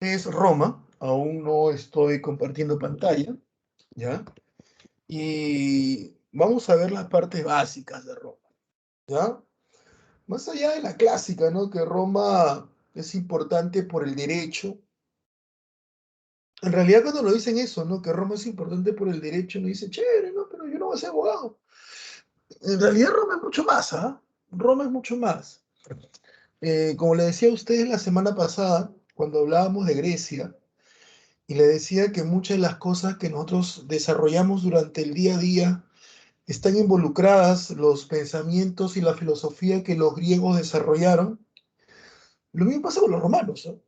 Es Roma, aún no estoy compartiendo pantalla, ¿ya? Y vamos a ver las partes básicas de Roma, ¿ya? Más allá de la clásica, ¿no? Que Roma es importante por el derecho. En realidad cuando lo dicen eso, ¿no? Que Roma es importante por el derecho, uno dice, chévere, ¿no? Pero yo no voy a ser abogado. En realidad Roma es mucho más, ¿ah? Roma es mucho más. Como le decía a ustedes la semana pasada, cuando hablábamos de Grecia, y le decía que muchas de las cosas que nosotros desarrollamos durante el día a día están involucradas los pensamientos y la filosofía que los griegos desarrollaron. Lo mismo pasa con los romanos, ¿eh?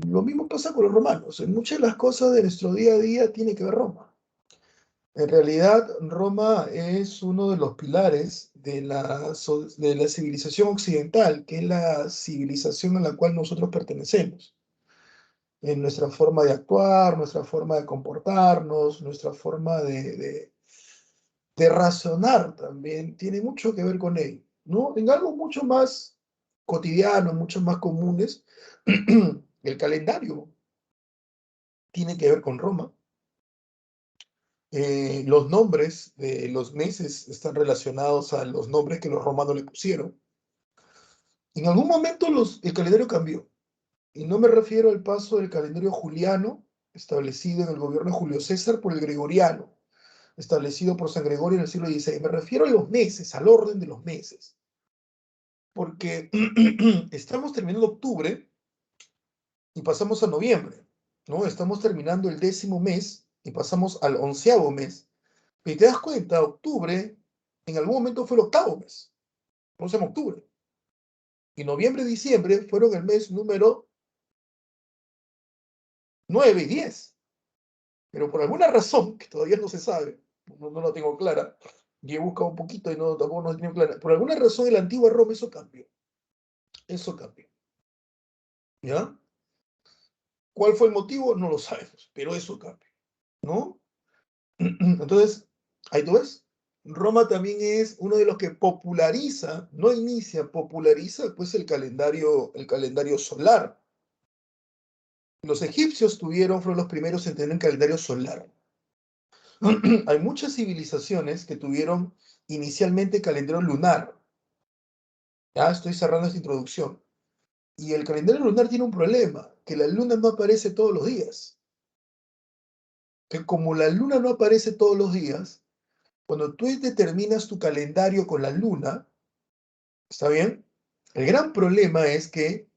Lo mismo pasa con los romanos. En muchas de las cosas de nuestro día a día tiene que ver Roma. En realidad, Roma es uno de los pilares de la civilización occidental, que es la civilización a la cual nosotros pertenecemos. En nuestra forma de actuar, nuestra forma de comportarnos, nuestra forma de razonar también, tiene mucho que ver con ello, ¿no? En algo mucho más cotidiano, mucho más comunes, el calendario tiene que ver con Roma. Los nombres de los meses están relacionados a los nombres que los romanos le pusieron. En algún momento el calendario cambió, y no me refiero al paso del calendario juliano, establecido en el gobierno de Julio César, por el gregoriano, establecido por San Gregorio en el siglo XVI. Me refiero a los meses, al orden de los meses, porque estamos terminando octubre y pasamos a noviembre, ¿no? Estamos terminando el 10º mes y pasamos al 11º mes. Y te das cuenta, octubre en algún momento fue el 8º mes, no se llama octubre. Y noviembre y diciembre fueron el mes número 9 y 10. Pero por alguna razón, que todavía no se sabe, no la tengo clara, y he buscado un poquito y no, tampoco no la tengo clara, por alguna razón en la antigua Roma eso cambió, ¿ya? ¿Cuál fue el motivo? No lo sabemos, pero eso cambió, ¿no? Entonces, ahí tú ves, Roma también es uno de los que populariza, no inicia, populariza pues el calendario solar. Los egipcios fueron los primeros en tener un calendario solar. Hay muchas civilizaciones que tuvieron inicialmente calendario lunar. Ya estoy cerrando esta introducción. Y el calendario lunar tiene un problema, que la luna no aparece todos los días. Que como la luna no aparece todos los días, cuando tú determinas tu calendario con la luna, ¿está bien? El gran problema es que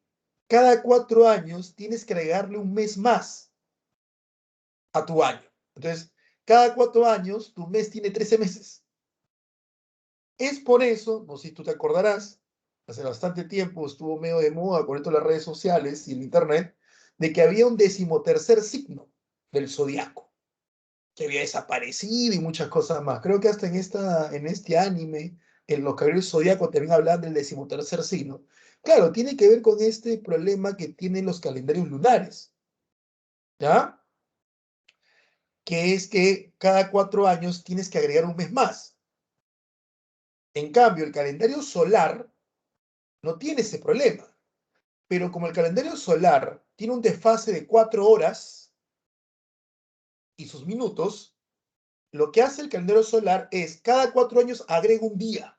cada 4 años tienes que agregarle un mes más a tu año. Entonces, cada 4 años tu mes tiene 13 meses. Es por eso, no sé si tú te acordarás, hace bastante tiempo estuvo medio de moda con esto de las redes sociales y el internet, de que había un 13º signo del zodiaco, que había desaparecido y muchas cosas más. Creo que hasta en este anime, en los caballeros zodiacos también hablan del 13º signo. Claro, tiene que ver con este problema que tienen los calendarios lunares, ¿ya? Que es que cada 4 años tienes que agregar un mes más. En cambio, el calendario solar no tiene ese problema. Pero como el calendario solar tiene un desfase de 4 horas y sus minutos, lo que hace el calendario solar es cada 4 años agrega un día.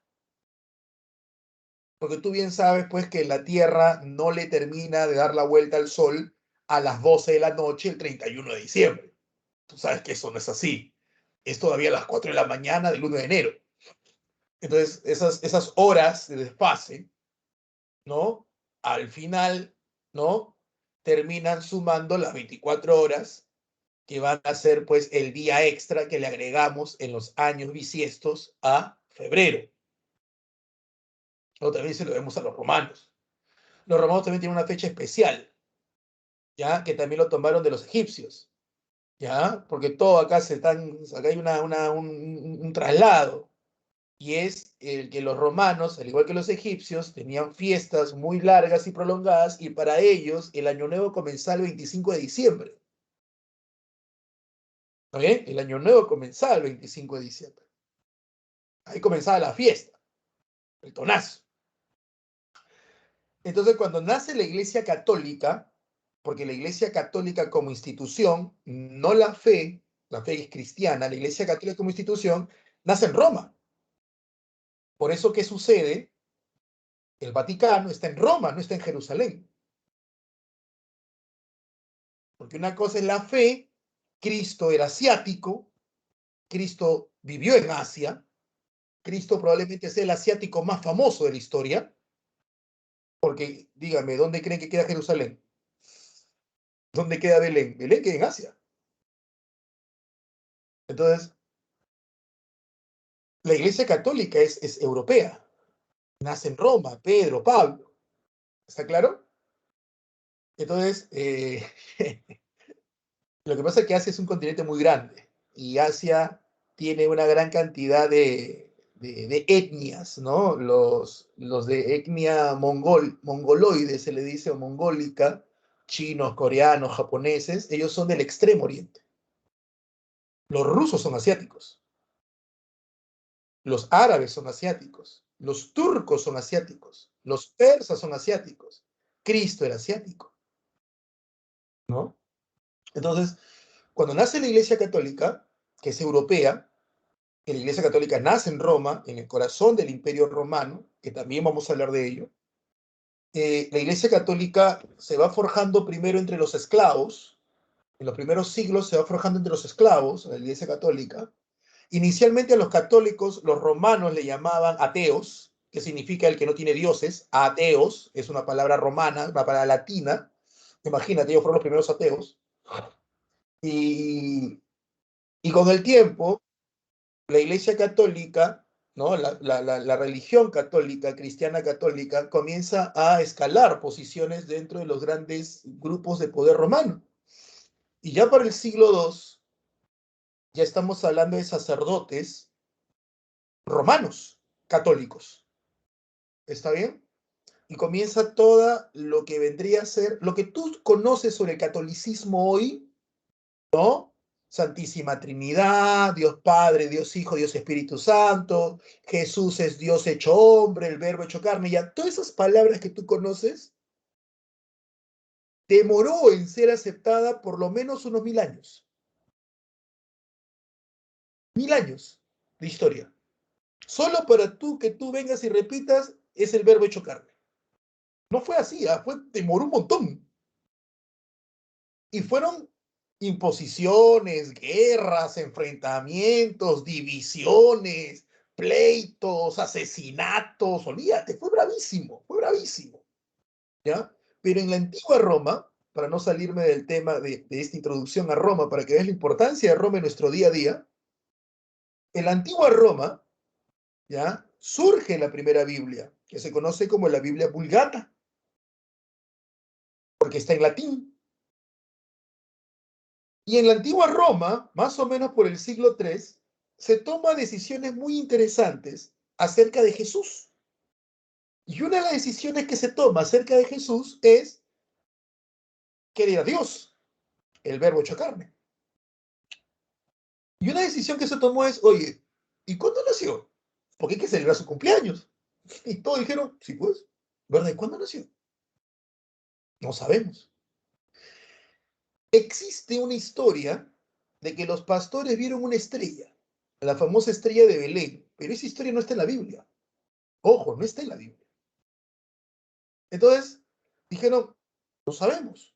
Porque tú bien sabes, pues, que la Tierra no le termina de dar la vuelta al Sol a las 12 de la noche el 31 de diciembre. Tú sabes que eso no es así. Es todavía a las 4 de la mañana del 1 de enero. Entonces, esas horas de desfase, ¿no? Al final, ¿no? Terminan sumando las 24 horas que van a ser pues el día extra que le agregamos en los años bisiestos a febrero. O también se lo vemos a los romanos. Los romanos también tienen una fecha especial, ¿ya? Que también lo tomaron de los egipcios, ¿ya? Porque todo acá acá hay un traslado. Y es el que los romanos, al igual que los egipcios, tenían fiestas muy largas y prolongadas, y para ellos el año nuevo comenzaba el 25 de diciembre. ¿Está bien? El año nuevo comenzaba el 25 de diciembre. Ahí comenzaba la fiesta, el tonazo. Entonces, cuando nace la Iglesia Católica, porque la Iglesia Católica como institución, no la fe es cristiana, la Iglesia Católica como institución, nace en Roma. Por eso, ¿qué sucede? El Vaticano está en Roma, no está en Jerusalén. Porque una cosa es la fe, Cristo era asiático, Cristo vivió en Asia, Cristo probablemente sea el asiático más famoso de la historia, porque dígame, ¿dónde creen que queda Jerusalén? ¿Dónde queda Belén? Belén queda en Asia. Entonces, la Iglesia Católica es europea, nace en Roma, Pedro, Pablo, ¿está claro? Entonces, lo que pasa es que Asia es un continente muy grande y Asia tiene una gran cantidad de etnias, ¿no? Los de etnia mongoloide, se le dice, o mongólica, chinos, coreanos, japoneses, ellos son del extremo oriente. Los rusos son asiáticos, los árabes son asiáticos, los turcos son asiáticos, los persas son asiáticos, Cristo era asiático, ¿no? Entonces, cuando nace la Iglesia Católica, que es europea, que la Iglesia Católica nace en Roma, en el corazón del Imperio Romano, que también vamos a hablar de ello, la Iglesia Católica se va forjando primero entre los esclavos, en los primeros siglos se va forjando entre los esclavos, la Iglesia Católica. Inicialmente a los católicos, los romanos le llamaban ateos, que significa el que no tiene dioses, ateos, es una palabra romana, una palabra latina, imagínate, ellos fueron los primeros ateos, y, y con el tiempo la Iglesia Católica, ¿no? La religión católica, cristiana católica, comienza a escalar posiciones dentro de los grandes grupos de poder romano. Y ya para el siglo II, ya estamos hablando de sacerdotes romanos, católicos. ¿Está bien? Y comienza toda lo que vendría a ser, lo que tú conoces sobre el catolicismo hoy, ¿no? Santísima Trinidad, Dios Padre, Dios Hijo, Dios Espíritu Santo, Jesús es Dios hecho hombre, el verbo hecho carne, ya todas esas palabras que tú conoces, demoró en ser aceptada por lo menos unos 1000 años. 1000 años de historia. Solo para tú que tú vengas y repitas es el verbo hecho carne. No fue así, demoró un montón. Y fueron imposiciones, guerras, enfrentamientos, divisiones, pleitos, asesinatos, olvídate, fue bravísimo, ¿ya? Pero en la antigua Roma, para no salirme del tema de esta introducción a Roma, para que veas la importancia de Roma en nuestro día a día, en la antigua Roma, ¿ya? Surge la primera Biblia, que se conoce como la Biblia Vulgata, porque está en latín. Y en la antigua Roma, más o menos por el siglo III, se toman decisiones muy interesantes acerca de Jesús. Y una de las decisiones que se toma acerca de Jesús es que era Dios, el verbo hecho carne. Y una decisión que se tomó es, oye, ¿y cuándo nació? Porque hay que celebrar su cumpleaños. Y todos dijeron, sí, pues, ¿verdad? ¿Y cuándo nació? No sabemos. Existe una historia de que los pastores vieron una estrella, la famosa estrella de Belén, pero esa historia no está en la Biblia. Ojo, no está en la Biblia. Entonces, dijeron, no sabemos.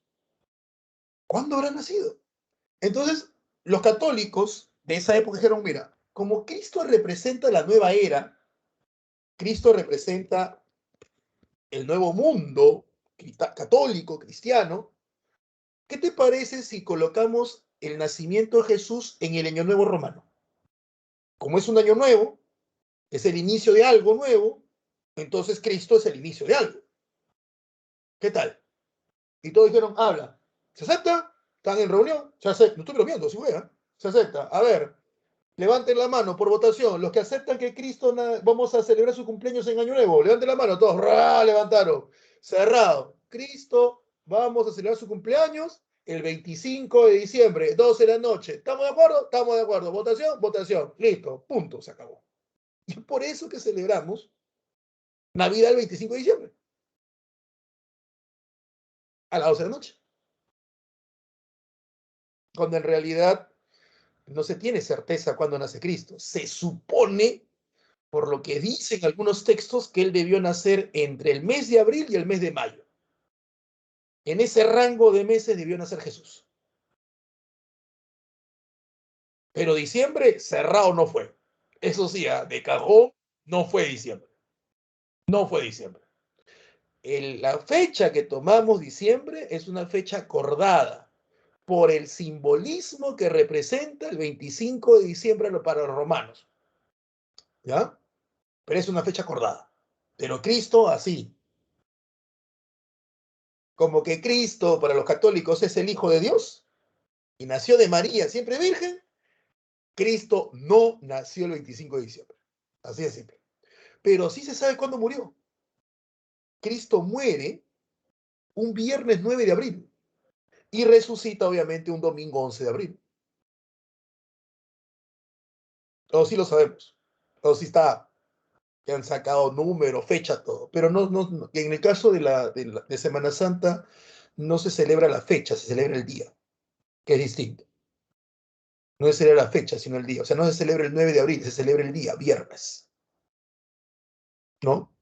¿Cuándo habrá nacido? Entonces, los católicos de esa época dijeron, mira, como Cristo representa la nueva era, Cristo representa el nuevo mundo católico, cristiano, ¿qué te parece si colocamos el nacimiento de Jesús en el año nuevo romano? Como es un año nuevo, es el inicio de algo nuevo, entonces Cristo es el inicio de algo. ¿Qué tal? Y todos dijeron, habla. ¿Se acepta? ¿Están en reunión? Se acepta. No estoy bromeando, si fue, ¿eh? Se acepta. A ver, levanten la mano por votación. Los que aceptan que Cristo vamos a celebrar su cumpleaños en Año Nuevo. Levanten la mano, todos. ¡Ra! Levantaron. Cerrado. Cristo, vamos a celebrar su cumpleaños el 25 de diciembre, 12 de la noche. ¿Estamos de acuerdo? Estamos de acuerdo. Votación, votación. Listo. Punto. Se acabó. Y es por eso que celebramos Navidad el 25 de diciembre, a las 12 de la noche. cuando en realidad no se tiene certeza cuándo nace Cristo. Se supone, por lo que dicen algunos textos, que él debió nacer entre el mes de abril y el mes de mayo. En ese rango de meses debió nacer Jesús. Pero diciembre cerrado no fue. Eso sí, de cajón no fue diciembre. No fue diciembre. La fecha que tomamos diciembre es una fecha acordada por el simbolismo que representa el 25 de diciembre para los romanos. ¿Ya? Pero es una fecha acordada. Pero Cristo así. Como que Cristo para los católicos es el Hijo de Dios y nació de María, siempre virgen. Cristo no nació el 25 de diciembre. Así de simple. Pero sí se sabe cuándo murió. Cristo muere un viernes 9 de abril y resucita obviamente un domingo 11 de abril. O sí lo sabemos. O sí está, que han sacado números, fecha, todo. Pero no, en el caso de Semana Santa no se celebra la fecha, se celebra el día, que es distinto. No se celebra la fecha, sino el día. O sea, no se celebra el 9 de abril, se celebra el día, viernes. ¿No?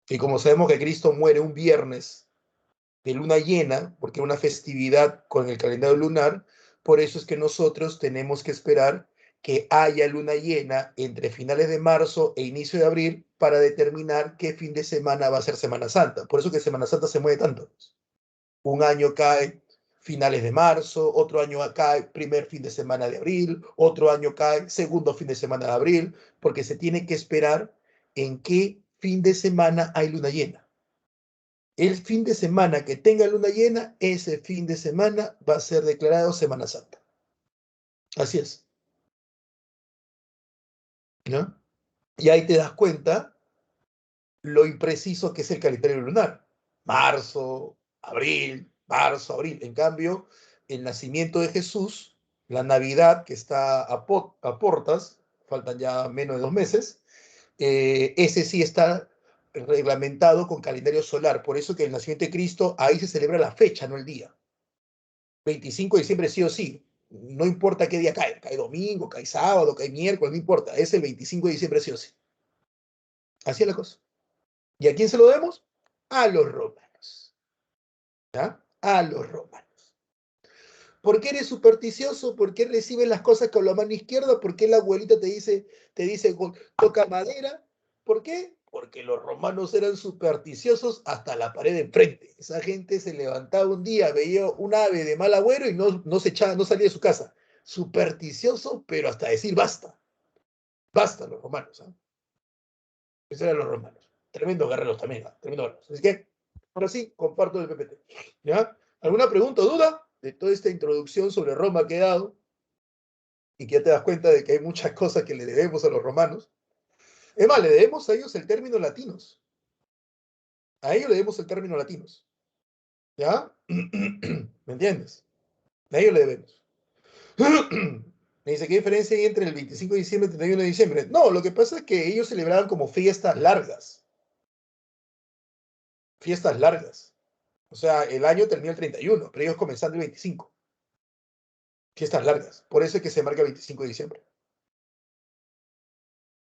Y como sabemos que Cristo muere un viernes de luna llena, porque es una festividad con el calendario lunar, por eso es que nosotros tenemos que esperar que haya luna llena entre finales de marzo e inicio de abril para determinar qué fin de semana va a ser Semana Santa. Por eso que Semana Santa se mueve tanto. Un año cae finales de marzo, otro año cae primer fin de semana de abril, otro año cae segundo fin de semana de abril, porque se tiene que esperar en qué fin de semana hay luna llena. El fin de semana que tenga luna llena, ese fin de semana va a ser declarado Semana Santa. Así es, ¿no? Y ahí te das cuenta lo impreciso que es el calendario lunar. Marzo, abril. En cambio, el nacimiento de Jesús, la Navidad que está a portas, faltan ya menos de 2 meses, ese sí está reglamentado con calendario solar. Por eso que el nacimiento de Cristo, ahí se celebra la fecha, no el día. 25 de diciembre sí o sí. No importa qué día cae. Cae domingo, cae sábado, cae miércoles, no importa. Es el 25 de diciembre sí o sí. Así es la cosa. ¿Y a quién se lo demos? A los romanos. ¿Ya? A los romanos. ¿Por qué eres supersticioso? ¿Por qué recibes las cosas con la mano izquierda? ¿Por qué la abuelita te dice toca madera? ¿Por qué? Porque los romanos eran supersticiosos hasta la pared de enfrente. Esa gente se levantaba un día, veía un ave de mal agüero y no se echaba, no salía de su casa. Supersticioso, pero hasta decir basta. Basta los romanos. ¿Eh? Esos eran los romanos. Tremendos guerreros también. ¿Eh? Tremendos guerreros. Así que, ahora sí, comparto el PPT. ¿Ya? ¿Alguna pregunta o duda de toda esta introducción sobre Roma que he dado? Y que ya te das cuenta de que hay muchas cosas que le debemos a los romanos. Es más, le debemos a ellos el término latinos. A ellos le debemos el término latinos. ¿Ya? ¿Me entiendes? A ellos le debemos. Me dice, ¿qué diferencia hay entre el 25 de diciembre y el 31 de diciembre? No, lo que pasa es que ellos celebraban como fiestas largas. Fiestas largas. O sea, el año termina el 31, pero ellos comenzando el 25. Fiestas largas. Por eso es que se marca el 25 de diciembre.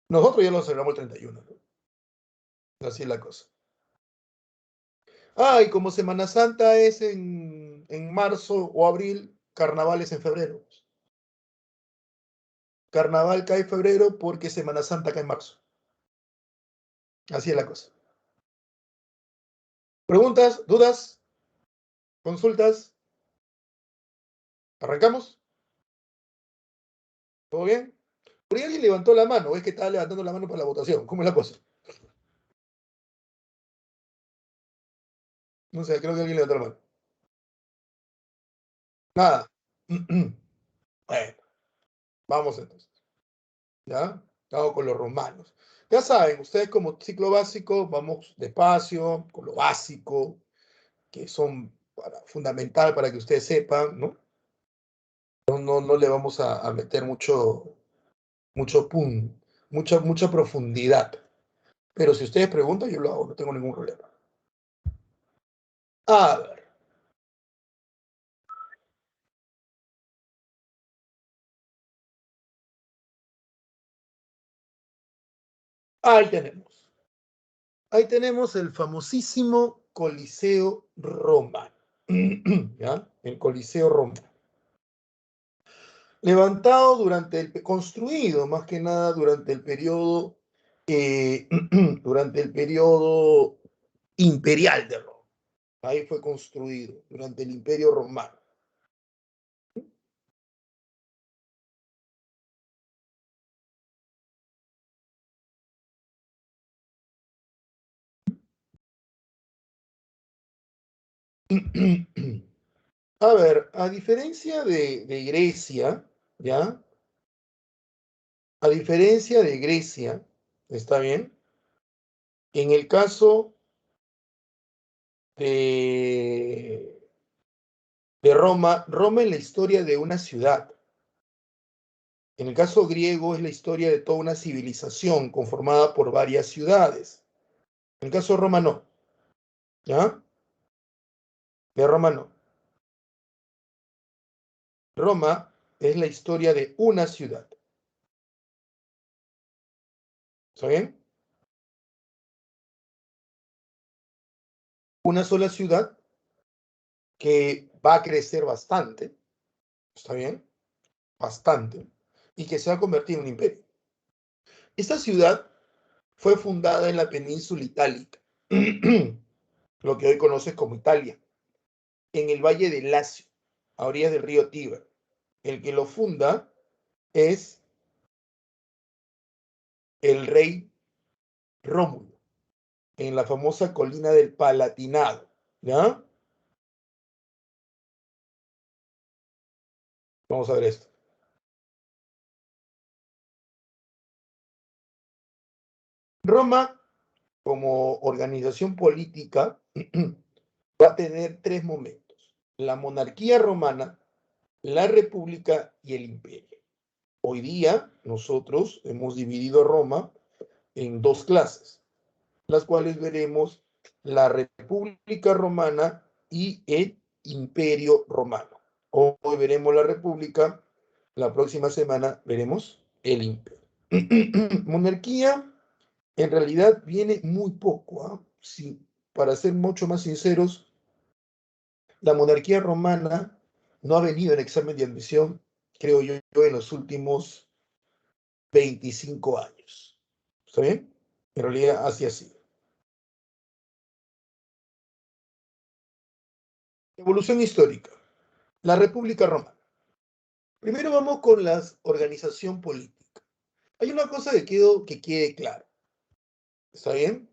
Nosotros ya lo celebramos el 31. ¿No? Así es la cosa. Ah, y como Semana Santa es en marzo o abril, carnaval es en febrero. Carnaval cae en febrero porque Semana Santa cae en marzo. Así es la cosa. ¿Preguntas? ¿Dudas? ¿Consultas? ¿Arrancamos? ¿Todo bien? Por ahí alguien levantó la mano, o es que estaba levantando la mano para la votación. ¿Cómo es la cosa? No sé, creo que alguien levantó la mano. Nada. Bueno, vamos entonces. ¿Ya? Vamos con los romanos. Ya saben, ustedes como ciclo básico, vamos despacio, con lo básico, que son fundamental para que ustedes sepan, ¿no? No le vamos a meter mucho mucha profundidad. Pero si ustedes preguntan, yo lo hago, no tengo ningún problema. A ver, Ahí tenemos. Ahí tenemos el famosísimo Coliseo Romano. ¿Ya? El Coliseo Romano. Levantado construido más que nada durante el periodo imperial de Roma. Ahí fue construido, durante el Imperio Romano. A ver, a diferencia de Grecia, ¿ya? A diferencia de Grecia, ¿está bien? En el caso de, de Roma, Roma es la historia de una ciudad. En el caso griego es la historia de toda una civilización conformada por varias ciudades. En el caso de Roma no, ¿ya? De Roma no. Roma es la historia de una ciudad. ¿Está bien? Una sola ciudad que va a crecer bastante, ¿está bien? Bastante, y que se va a convertir en un imperio. Esta ciudad fue fundada en la península itálica, lo que hoy conoces como Italia, en el valle del Lacio, a orillas del río Tíber. El que lo funda es el rey Rómulo, en la famosa colina del Palatinado, ¿ya? Vamos a ver esto. Roma, como organización política, va a tener tres momentos: la monarquía romana, la república y el imperio. Hoy día nosotros hemos dividido Roma en dos clases, las cuales veremos: la República Romana y el Imperio Romano. Hoy veremos la República, la próxima semana veremos el Imperio. Monarquía en realidad viene muy poco, ¿ah? Sí, para ser mucho más sinceros, la monarquía romana no ha venido en examen de admisión, creo yo, en los últimos 25 años. ¿Está bien? En realidad, así ha sido. Evolución histórica. La República Romana. Primero vamos con la organización política. Hay una cosa que quede claro. ¿Está bien?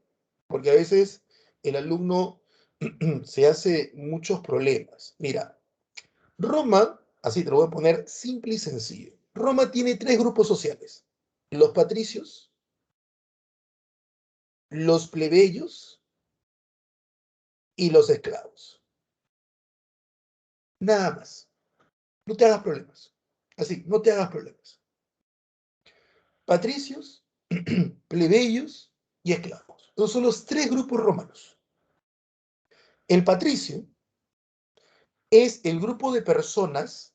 Porque a veces el alumno se hace muchos problemas. Mira, Roma, así te lo voy a poner simple y sencillo. Roma tiene tres grupos sociales: los patricios, los plebeyos y los esclavos. Nada más. No te hagas problemas. Así, no te hagas problemas. Patricios, plebeyos y esclavos. Esos son los tres grupos romanos. El patricio es el grupo de personas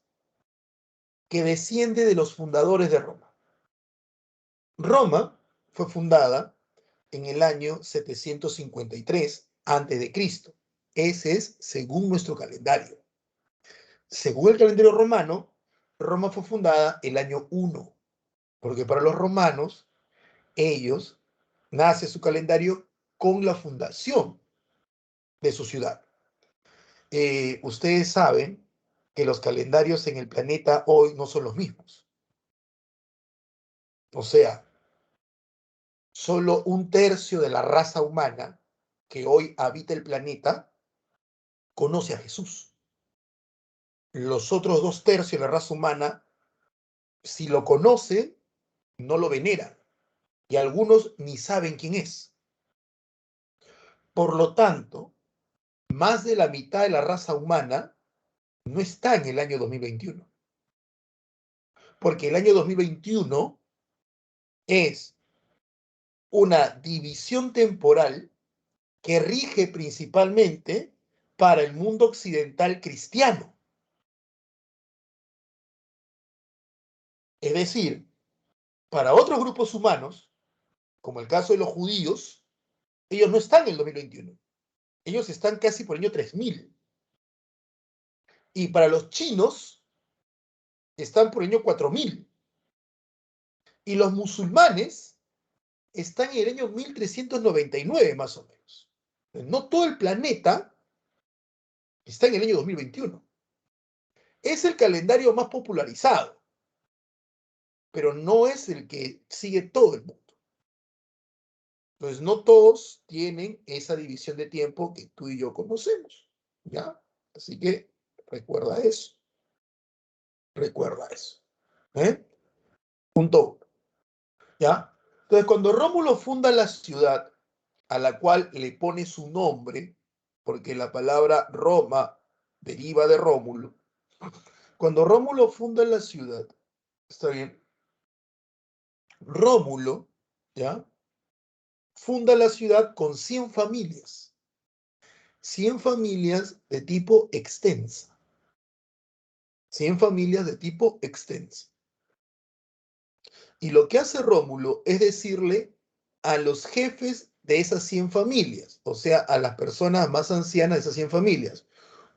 que desciende de los fundadores de Roma. Roma fue fundada en el año 753 a.C. Ese es según nuestro calendario. Según el calendario romano, Roma fue fundada el año 1, porque para los romanos, ellos nace su calendario con la fundación de su ciudad. Ustedes saben que los calendarios en el planeta hoy no son los mismos. O sea, solo un tercio de la raza humana que hoy habita el planeta conoce a Jesús. Los otros dos tercios de la raza humana, si lo conocen, no lo veneran. Y algunos ni saben quién es. Por lo tanto, más de la mitad de la raza humana no está en el año 2021. Porque el año 2021 es una división temporal que rige principalmente para el mundo occidental cristiano. Es decir, para otros grupos humanos, como el caso de los judíos, ellos no están en el 2021. Ellos están casi por el año 3000. Y para los chinos, están por el año 4000. Y los musulmanes están en el año 1399, más o menos. No todo el planeta está en el año 2021. Es el calendario más popularizado, pero no es el que sigue todo el mundo. Entonces, no todos tienen esa división de tiempo que tú y yo conocemos, ¿ya? Así que recuerda eso. Recuerda eso. ¿Eh? Punto uno, ¿ya? Entonces, cuando Rómulo funda la ciudad, a la cual le pone su nombre, porque la palabra Roma deriva de Rómulo, cuando Rómulo funda la ciudad, ¿está bien? Rómulo, ¿ya? Funda la ciudad con 100 familias. 100 familias de tipo extensa. 100 familias de tipo extensa. Y lo que hace Rómulo es decirle a los jefes de esas 100 familias, o sea, a las personas más ancianas de esas 100 familias,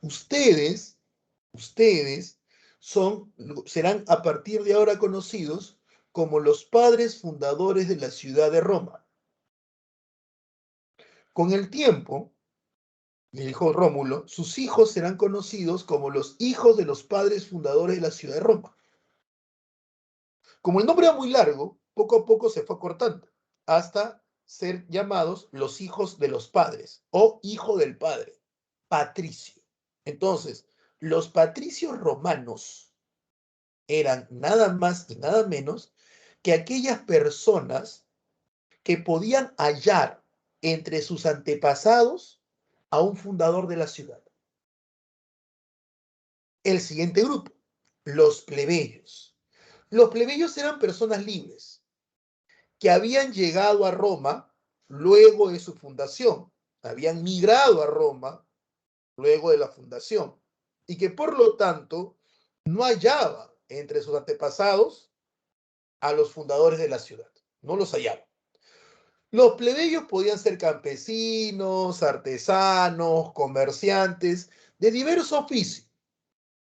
ustedes serán a partir de ahora conocidos como los padres fundadores de la ciudad de Roma. Con el tiempo, le dijo Rómulo, sus hijos serán conocidos como los hijos de los padres fundadores de la ciudad de Roma. Como el nombre era muy largo, poco a poco se fue acortando, hasta ser llamados los hijos de los padres o hijo del padre, patricio. Entonces, los patricios romanos eran nada más y nada menos que aquellas personas que podían hallar entre sus antepasados a un fundador de la ciudad. El siguiente grupo, los plebeyos. Los plebeyos eran personas libres que habían llegado a Roma luego de su fundación, habían migrado a Roma luego de la fundación y que por lo tanto no hallaba entre sus antepasados a los fundadores de la ciudad, no los hallaba. Los plebeyos podían ser campesinos, artesanos, comerciantes, de diverso oficio,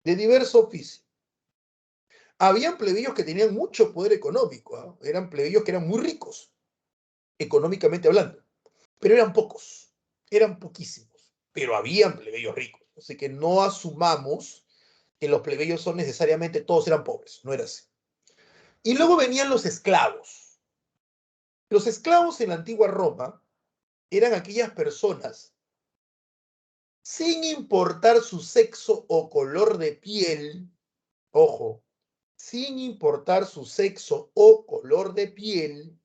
de diverso oficio. Habían plebeyos que tenían mucho poder económico, ¿eh? Eran plebeyos que eran muy ricos, económicamente hablando, pero eran pocos, eran poquísimos, pero habían plebeyos ricos. Así que no asumamos que los plebeyos son necesariamente todos eran pobres, no era así. Y luego venían los esclavos. Los esclavos en la antigua Roma eran aquellas personas, sin importar su sexo o color de piel, ojo, sin importar su sexo o color de piel,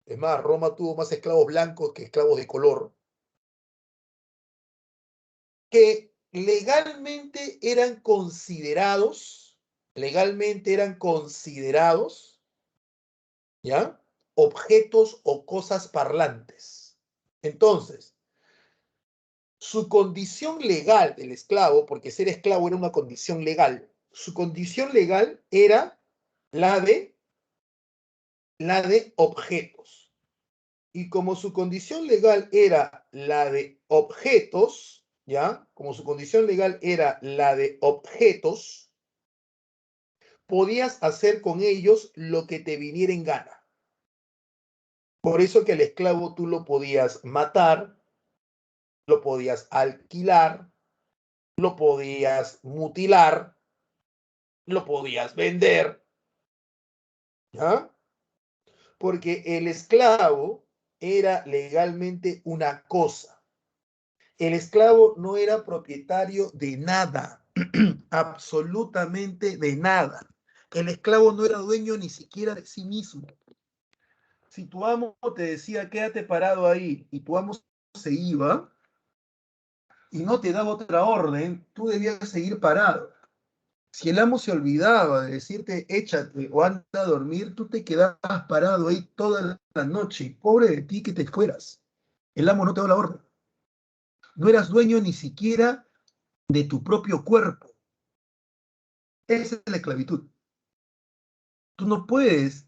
es más, Roma tuvo más esclavos blancos que esclavos de color, que legalmente eran considerados, ¿ya? Objetos o cosas parlantes. Entonces, su condición legal del esclavo, porque ser esclavo era una condición legal, su condición legal era la de objetos. Y como su condición legal era la de objetos, ¿ya? Como su condición legal era la de objetos, podías hacer con ellos lo que te viniera en gana. Por eso que al esclavo tú lo podías matar, lo podías alquilar, lo podías mutilar, lo podías vender, ¿ya? Porque el esclavo era legalmente una cosa. El esclavo no era propietario de nada, absolutamente de nada. El esclavo no era dueño ni siquiera de sí mismo. Si tu amo te decía quédate parado ahí y tu amo se iba y no te daba otra orden, tú debías seguir parado. Si el amo se olvidaba de decirte échate o anda a dormir, tú te quedabas parado ahí toda la noche. Pobre de ti que te fueras. El amo no te dio la orden. No eras dueño ni siquiera de tu propio cuerpo. Esa es la esclavitud. Tú no puedes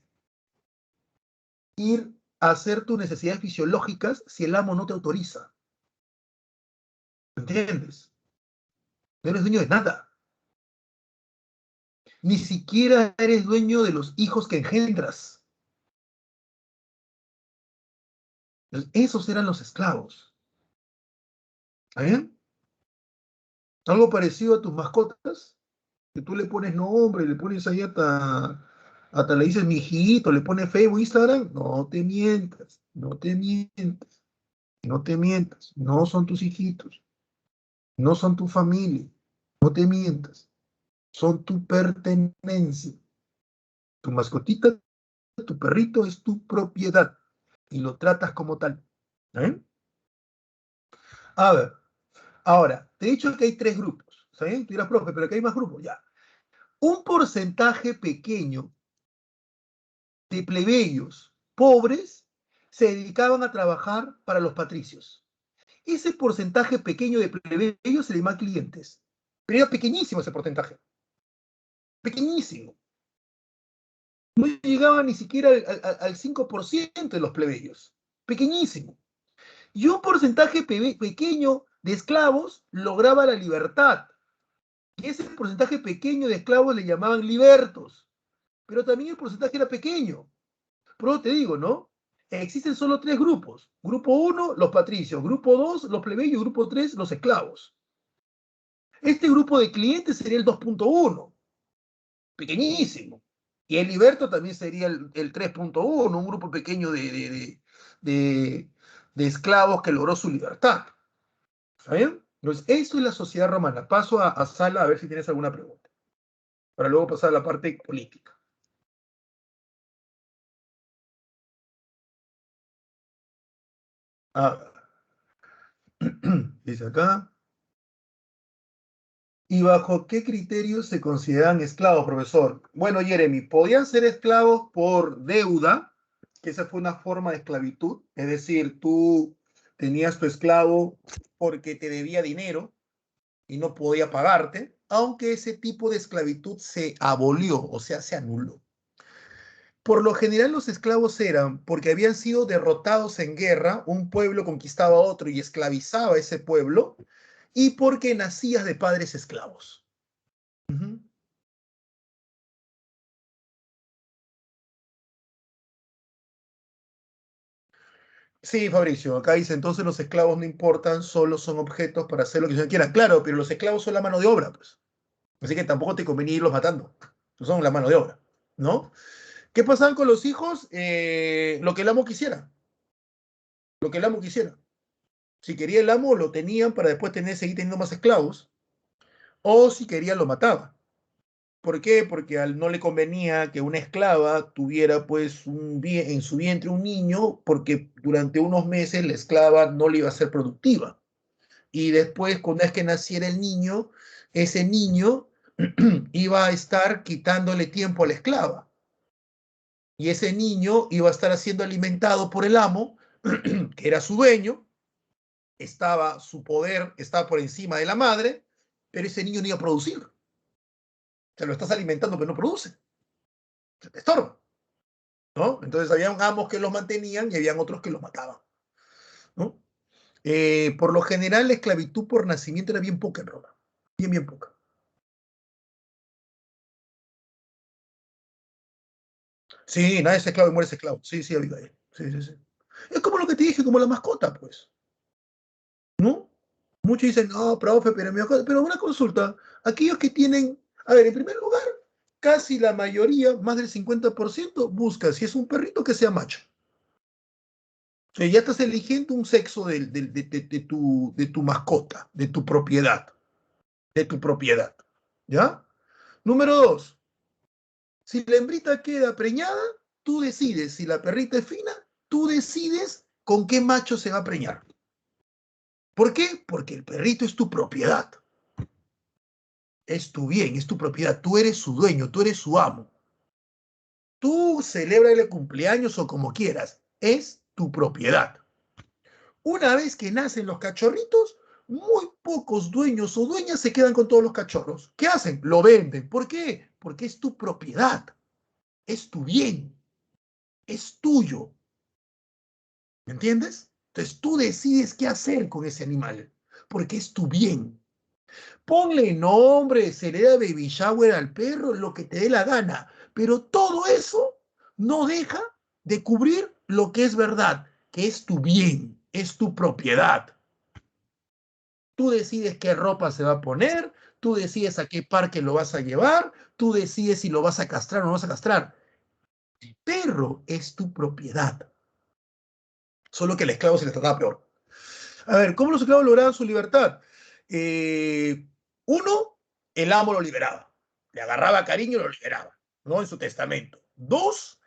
ir hacer tus necesidades fisiológicas si el amo no te autoriza. ¿Entiendes? No eres dueño de nada. Ni siquiera eres dueño de los hijos que engendras. Esos eran los esclavos. ¿Está bien? Algo parecido a tus mascotas, que tú le pones nombre, le pones ahí hasta le dices mi hijito, le pones Facebook, Instagram. No te mientas, no te mientas, no te mientas. No son tus hijitos, no son tu familia. No te mientas. Son tu pertenencia. Tu mascotita, tu perrito es tu propiedad y lo tratas como tal. ¿Eh? A ver, ahora, te he dicho que hay tres grupos. ¿Sabes? Tú dirás, profe, pero que hay más grupos. Ya. Un porcentaje pequeño de plebeyos pobres se dedicaban a trabajar para los patricios. Ese porcentaje pequeño de plebeyos se le llama clientes. Pero era pequeñísimo ese porcentaje. Pequeñísimo. No llegaba ni siquiera al 5% de los plebeyos. Pequeñísimo. Y un porcentaje pequeño de esclavos lograba la libertad. Y ese porcentaje pequeño de esclavos le llamaban libertos. Pero también el porcentaje era pequeño. Pero te digo, ¿no? Existen solo tres grupos. Grupo 1, los patricios. Grupo 2, los plebeyos. Grupo 3, los esclavos. Este grupo de clientes sería el 2.1. Pequeñísimo. Y el liberto también sería el 3.1, un grupo pequeño de, de esclavos que logró su libertad. ¿Está bien? Entonces, eso es la sociedad romana. Paso a Sala a ver si tienes alguna pregunta. Para luego pasar a la parte política. A ver. Dice acá. ¿Y bajo qué criterios se consideran esclavos, profesor? Bueno, Jeremy, podían ser esclavos por deuda, que esa fue una forma de esclavitud, es decir, tú tenías tu esclavo porque te debía dinero y no podía pagarte, aunque ese tipo de esclavitud se abolió, o sea, se anuló. Por lo general los esclavos eran porque habían sido derrotados en guerra, un pueblo conquistaba a otro y esclavizaba a ese pueblo, y porque nacías de padres esclavos. Ujú. Sí, Fabricio, acá dice, entonces los esclavos no importan, solo son objetos para hacer lo que ellos quieran. Claro, pero los esclavos son la mano de obra, pues. Así que tampoco te conviene irlos matando. Son la mano de obra, ¿no? ¿Qué pasaba con los hijos? Lo que el amo quisiera. Lo que el amo quisiera. Si quería el amo, lo tenían para después seguir teniendo más esclavos. O si quería, lo mataba. ¿Por qué? Porque no le convenía que una esclava tuviera pues en su vientre un niño, porque durante unos meses la esclava no le iba a ser productiva. Y después, cuando es que naciera el niño, ese niño iba a estar quitándole tiempo a la esclava. Y ese niño iba a estar siendo alimentado por el amo, que era su dueño, su poder estaba por encima de la madre, pero ese niño no iba a producir. Se lo estás alimentando, pero no produce. Se te estorba, ¿no? Entonces habían amos que los mantenían y habían otros que los mataban, ¿no? Por lo general, la esclavitud por nacimiento era bien poca en Roma. Bien, bien poca. Sí, nadie es esclavo y muere esclavo. Sí, sí, Abigail. Sí, sí, sí. Es como lo que te dije, como la mascota, pues, ¿no? Muchos dicen, no, profe, pero mi mascota. Pero una consulta, aquellos que tienen, a ver, en primer lugar, casi la mayoría, más del 50%, busca si es un perrito que sea macho. O sea, ya estás eligiendo un sexo de tu mascota, de tu propiedad, de tu propiedad. ¿Ya? Número dos, si la hembrita queda preñada, tú decides. Si la perrita es fina, tú decides con qué macho se va a preñar. ¿Por qué? Porque el perrito es tu propiedad. Es tu bien, es tu propiedad. Tú eres su dueño, tú eres su amo. Tú celébrale cumpleaños o como quieras. Es tu propiedad. Una vez que nacen los cachorritos, muy pocos dueños o dueñas se quedan con todos los cachorros. ¿Qué hacen? Lo venden. ¿Por qué? Porque es tu propiedad. Es tu bien. Es tuyo. ¿Me entiendes? Entonces tú decides qué hacer con ese animal, porque es tu bien. Ponle nombre, se le da baby shower al perro, lo que te dé la gana, pero todo eso no deja de cubrir lo que es verdad, que es tu bien, es tu propiedad. Tú decides qué ropa se va a poner, tú decides a qué parque lo vas a llevar, tú decides si lo vas a castrar o no vas a castrar. El perro es tu propiedad. Solo que al esclavo se le trataba peor. A ver, ¿cómo los esclavos lograban su libertad? Eh, Uno, el amo lo liberaba. Le agarraba cariño y lo liberaba, ¿no? En su testamento. Dos,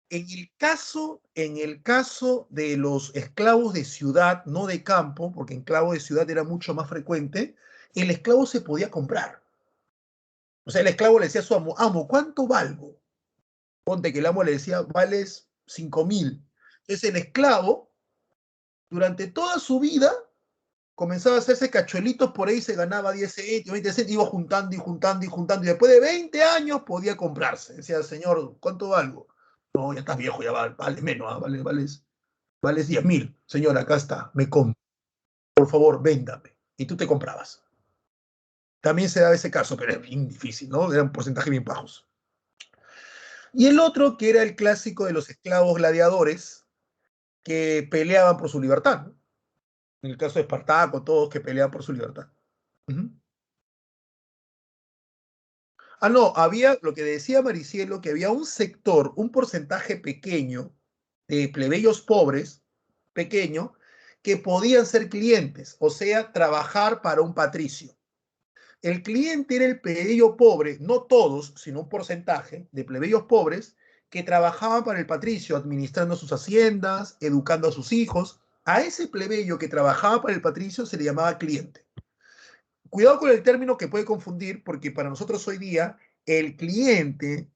en el caso de los esclavos de ciudad, no de campo, porque en esclavos de ciudad era mucho más frecuente, el esclavo se podía comprar. O sea, el esclavo le decía a su amo, amo, ¿cuánto valgo? Ponte que el amo le decía, vales 5.000. Entonces el esclavo, durante toda su vida, comenzaba a hacerse cachuelitos por ahí, se ganaba 10 céntimos, 20 céntimos, iba juntando y juntando y juntando, y después de 20 años podía comprarse. Decía, señor, ¿cuánto valgo? No, ya estás viejo, ya vale menos, vales 10.000. Señor, acá está, me compra, por favor, véndame. Y tú te comprabas. También se daba ese caso, pero es bien difícil, ¿no? Era un porcentaje bien bajos. Y el otro, que era el clásico de los esclavos gladiadores, que peleaban por su libertad, ¿no? En el caso de Espartaco, todos que peleaban por su libertad. Uh -huh. Ah, no, había lo que decía Maricielo, que había un sector, un porcentaje pequeño de plebeyos pobres, pequeño, que podían ser clientes, o sea, trabajar para un patricio. El cliente era el plebeyo pobre, no todos, sino un porcentaje de plebeyos pobres que trabajaban para el patricio, administrando sus haciendas, educando a sus hijos. A ese plebeyo que trabajaba para el patricio se le llamaba cliente. Cuidado con el término que puede confundir, porque para nosotros hoy día el cliente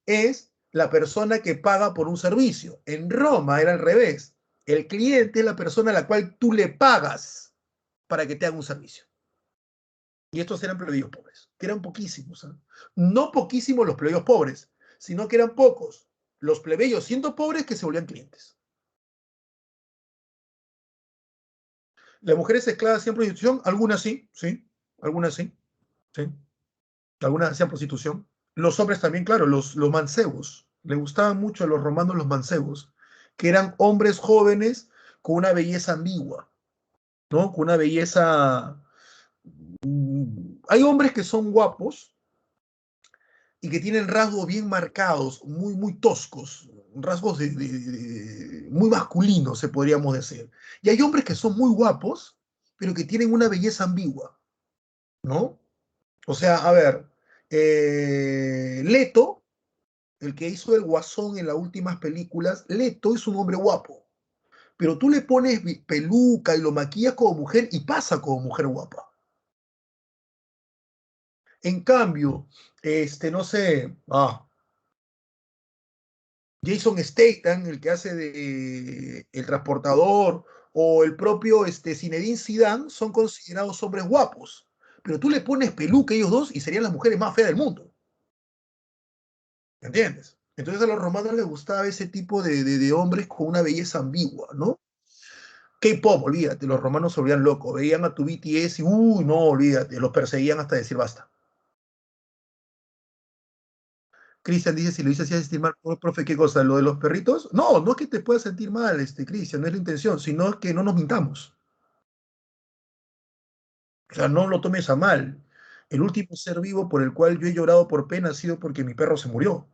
es la persona que paga por un servicio. En Roma era al revés. El cliente es la persona a la cual tú le pagas para que te haga un servicio. Y estos eran plebeyos pobres, que eran poquísimos. ¿Eh? No poquísimos los plebeyos pobres, sino que eran pocos los plebeyos siendo pobres que se volvían clientes. ¿Las mujeres esclavas hacían prostitución? Algunas sí, sí, algunas sí, sí. Algunas hacían prostitución. Los hombres también, claro, los mancebos. Le gustaban mucho a los romanos los mancebos, que eran hombres jóvenes con una belleza ambigua, ¿no? Con una belleza... Hay hombres que son guapos y que tienen rasgos bien marcados, muy, muy toscos, rasgos muy masculinos, se podríamos decir. Y hay hombres que son muy guapos, pero que tienen una belleza ambigua, ¿no? O sea, a ver, Leto, el que hizo el Guasón en las últimas películas, Leto es un hombre guapo, pero tú le pones peluca y lo maquillas como mujer y pasa como mujer guapa. En cambio, no sé, Jason Statham, el que hace de El Transportador, o el propio Zinedine Zidane, son considerados hombres guapos, pero tú le pones peluca a ellos dos y serían las mujeres más feas del mundo. ¿Me entiendes? Entonces a los romanos les gustaba ese tipo de hombres con una belleza ambigua, ¿no? K-pop, olvídate, los romanos se volvían locos, veían a tu BTS y, uy, no, olvídate, los perseguían hasta decir basta. Cristian dice, si lo hice así, sentir mal, profe, ¿qué cosa? ¿Lo de los perritos? No, no es que te puedas sentir mal, Cristian, no es la intención, sino que no nos mintamos. O sea, no lo tomes a mal. El último ser vivo por el cual yo he llorado por pena ha sido porque mi perro se murió.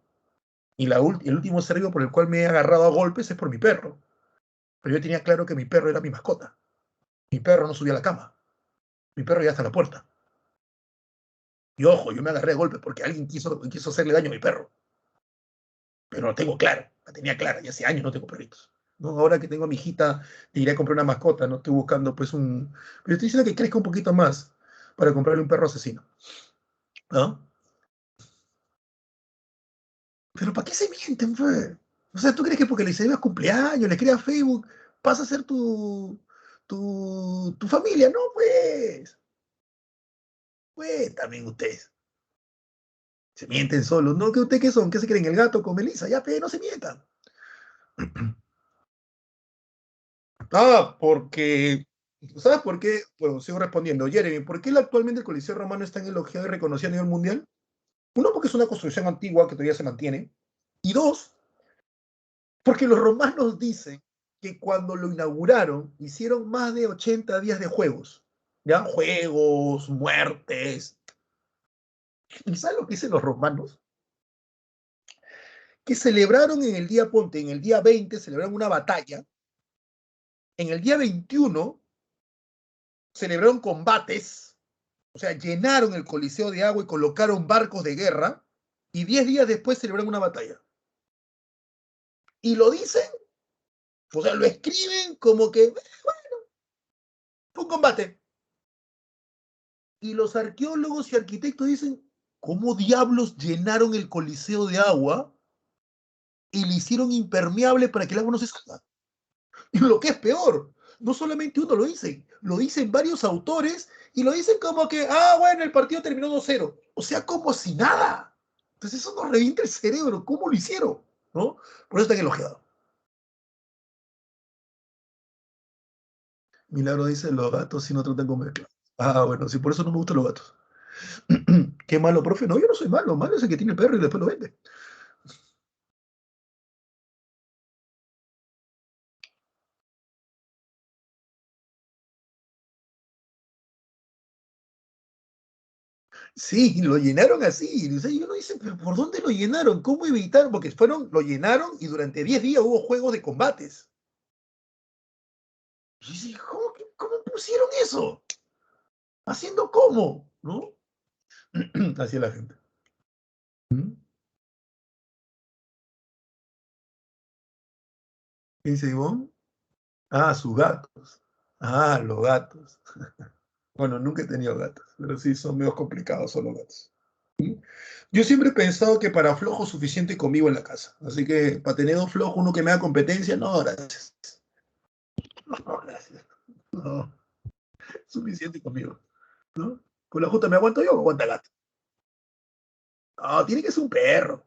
Y el último ser vivo por el cual me he agarrado a golpes es por mi perro. Pero yo tenía claro que mi perro era mi mascota. Mi perro no subía a la cama. Mi perro ya está a la puerta. Y ojo, yo me agarré a golpes porque alguien quiso hacerle daño a mi perro. Pero lo tengo claro, la tenía clara. Y hace años no tengo perritos. ¿No? Ahora que tengo a mi hijita, le iré a comprar una mascota. No estoy buscando pues un... Pero estoy diciendo que crezca un poquito más para comprarle un perro asesino. ¿No? Pero ¿para qué se mienten, fe? O sea, ¿tú crees que porque le celebras cumpleaños, le creas Facebook, pasa a ser tu familia? No, pues. Pues también ustedes. Se mienten solos. ¿No? ¿Que ustedes qué son? ¿Qué se creen? ¿El gato con Melissa? Ya, pe, no se mientan. Porque, ¿sabes por qué? Bueno, sigo respondiendo. Jeremy, ¿por qué actualmente el Coliseo Romano es tan elogiado y reconocido a nivel mundial? Uno, porque es una construcción antigua que todavía se mantiene. Y dos, porque los romanos dicen que cuando lo inauguraron hicieron más de 80 días de juegos. ¿Ya? Juegos, muertes. ¿Y sabes lo que dicen los romanos? Que celebraron en el día, ponte, en el día 20 celebraron una batalla. En el día 21 celebraron combates, o sea, llenaron el Coliseo de agua y colocaron barcos de guerra, y 10 días después celebraron una batalla. Y lo dicen, o sea, lo escriben como que fue un combate. Y los arqueólogos y arquitectos dicen, ¿cómo diablos llenaron el Coliseo de agua y le hicieron impermeable para que el agua no se salga? Y lo que es peor, no solamente uno lo dicen varios autores y lo dicen como que, bueno, el partido terminó 2-0. O sea, como si nada. Entonces eso nos revienta el cerebro. ¿Cómo lo hicieron? ¿No? Por eso están elogiados. Milagro dice, los gatos si no tratan con mezcla. Bueno, sí, por eso no me gustan los gatos. Qué malo, profe. No, yo no soy malo. Malo es el que tiene perro y después lo vende. Sí, lo llenaron así. O sea, yo no dice, pero ¿por dónde lo llenaron? ¿Cómo evitaron? Porque lo llenaron y durante 10 días hubo juegos de combates. Y dice, ¿cómo pusieron eso? ¿Haciendo cómo? ¿No? Así es la gente. ¿Mm? ¿Qué dice Ivonne? Sus gatos. Los gatos. Bueno, nunca he tenido gatos, pero sí son medio complicados son los gatos. ¿Mm? Yo siempre he pensado que para flojos suficiente conmigo en la casa. Así que para tener dos flojos, uno que me haga competencia, no, gracias. No, gracias. No, suficiente conmigo. ¿No? Con la justa me aguanto yo o aguanta el gato. No, tiene que ser un perro.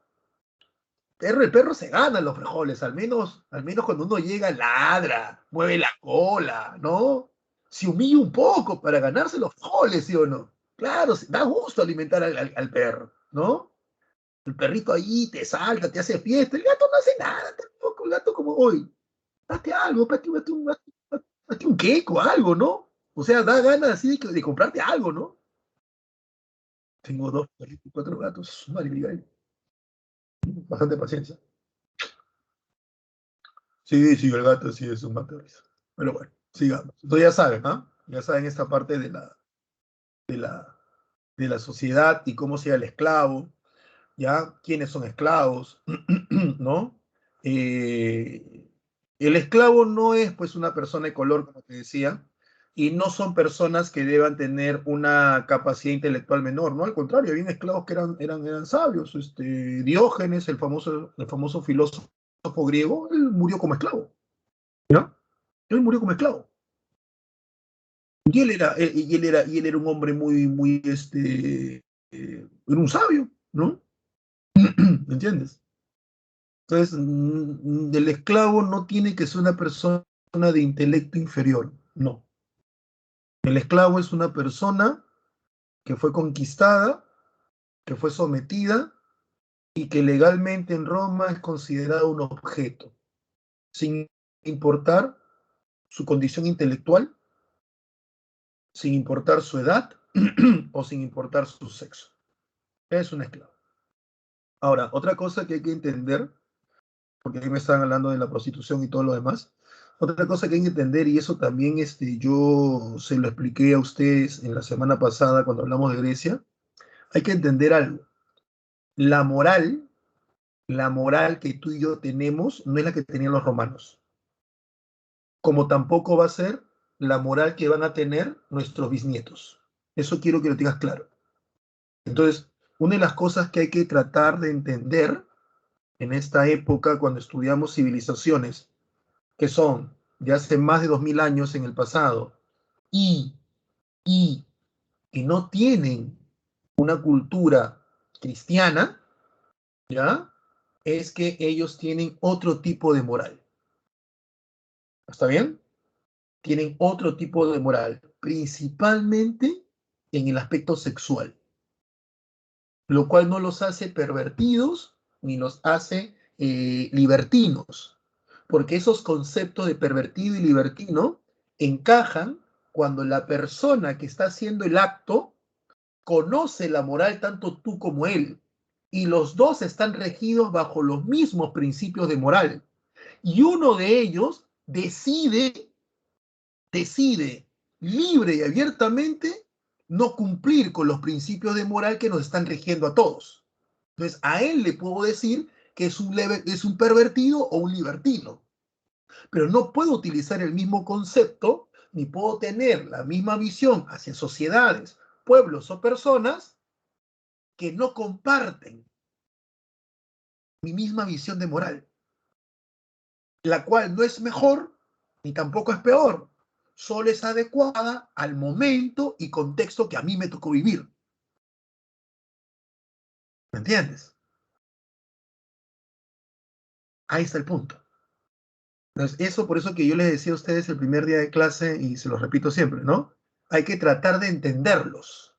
El perro se gana en los frijoles, al menos cuando uno llega, ladra, mueve la cola, ¿no? Se humilla un poco para ganarse los frijoles, ¿sí o no? Claro, da gusto alimentar al perro, ¿no? El perrito ahí te salta, te hace fiesta, el gato no hace nada, tampoco, el gato como, hoy, date algo, date un queco, algo, ¿no? O sea, da ganas así de comprarte algo, ¿no? Tengo dos perritos y cuatro gatos, madre mía, bastante paciencia. Sí, sí, el gato sí es un matorrizo. Pero bueno, sigamos. Entonces ya saben, ¿ah? Ya saben esta parte de la, de la sociedad y cómo sea el esclavo, ¿ya? ¿Quiénes son esclavos? ¿No? Eh, el esclavo no es pues una persona de color, como te decía, y no son personas que deban tener una capacidad intelectual menor, ¿no? Al contrario, había esclavos que eran sabios. Diógenes, el famoso filósofo griego, él murió como esclavo, ¿no? Él murió como esclavo. Y él era un hombre muy, era un sabio, ¿no? ¿Me entiendes? Entonces, el esclavo no tiene que ser una persona de intelecto inferior, no. El esclavo es una persona que fue conquistada, que fue sometida y que legalmente en Roma es considerado un objeto, sin importar su condición intelectual, sin importar su edad o sin importar su sexo. Es un esclavo. Ahora, otra cosa que hay que entender, porque ahí me están hablando de la prostitución y todo lo demás, otra cosa que hay que entender, y eso también yo se lo expliqué a ustedes en la semana pasada cuando hablamos de Grecia, hay que entender algo. La moral, la moral que tú y yo tenemos no es la que tenían los romanos, como tampoco va a ser la moral que van a tener nuestros bisnietos. Eso quiero que lo tengas claro. Entonces, una de las cosas que hay que tratar de entender en esta época, cuando estudiamos civilizaciones que son de hace más de 2000 años en el pasado y, y que no tienen una cultura cristiana, ¿ya? Es que ellos tienen otro tipo de moral. ¿Está bien? tienen otro tipo de moral, principalmente en el aspecto sexual, lo cual no los hace pervertidos ni los hace libertinos, porque esos conceptos de pervertido y libertino encajan cuando la persona que está haciendo el acto conoce la moral tanto tú como él, y los dos están regidos bajo los mismos principios de moral, y uno de ellos decide libre y abiertamente no cumplir con los principios de moral que nos están rigiendo a todos. Entonces, a él le puedo decir que es un pervertido o un libertino, pero no puedo utilizar el mismo concepto ni puedo tener la misma visión hacia sociedades, pueblos o personas que no comparten mi misma visión de moral, la cual no es mejor ni tampoco es peor, solo es adecuada al momento y contexto que a mí me tocó vivir. ¿Me entiendes? Ahí está el punto. Entonces, eso por eso que yo les decía a ustedes el primer día de clase, y se lo repito siempre, ¿no? Hay que tratar de entenderlos.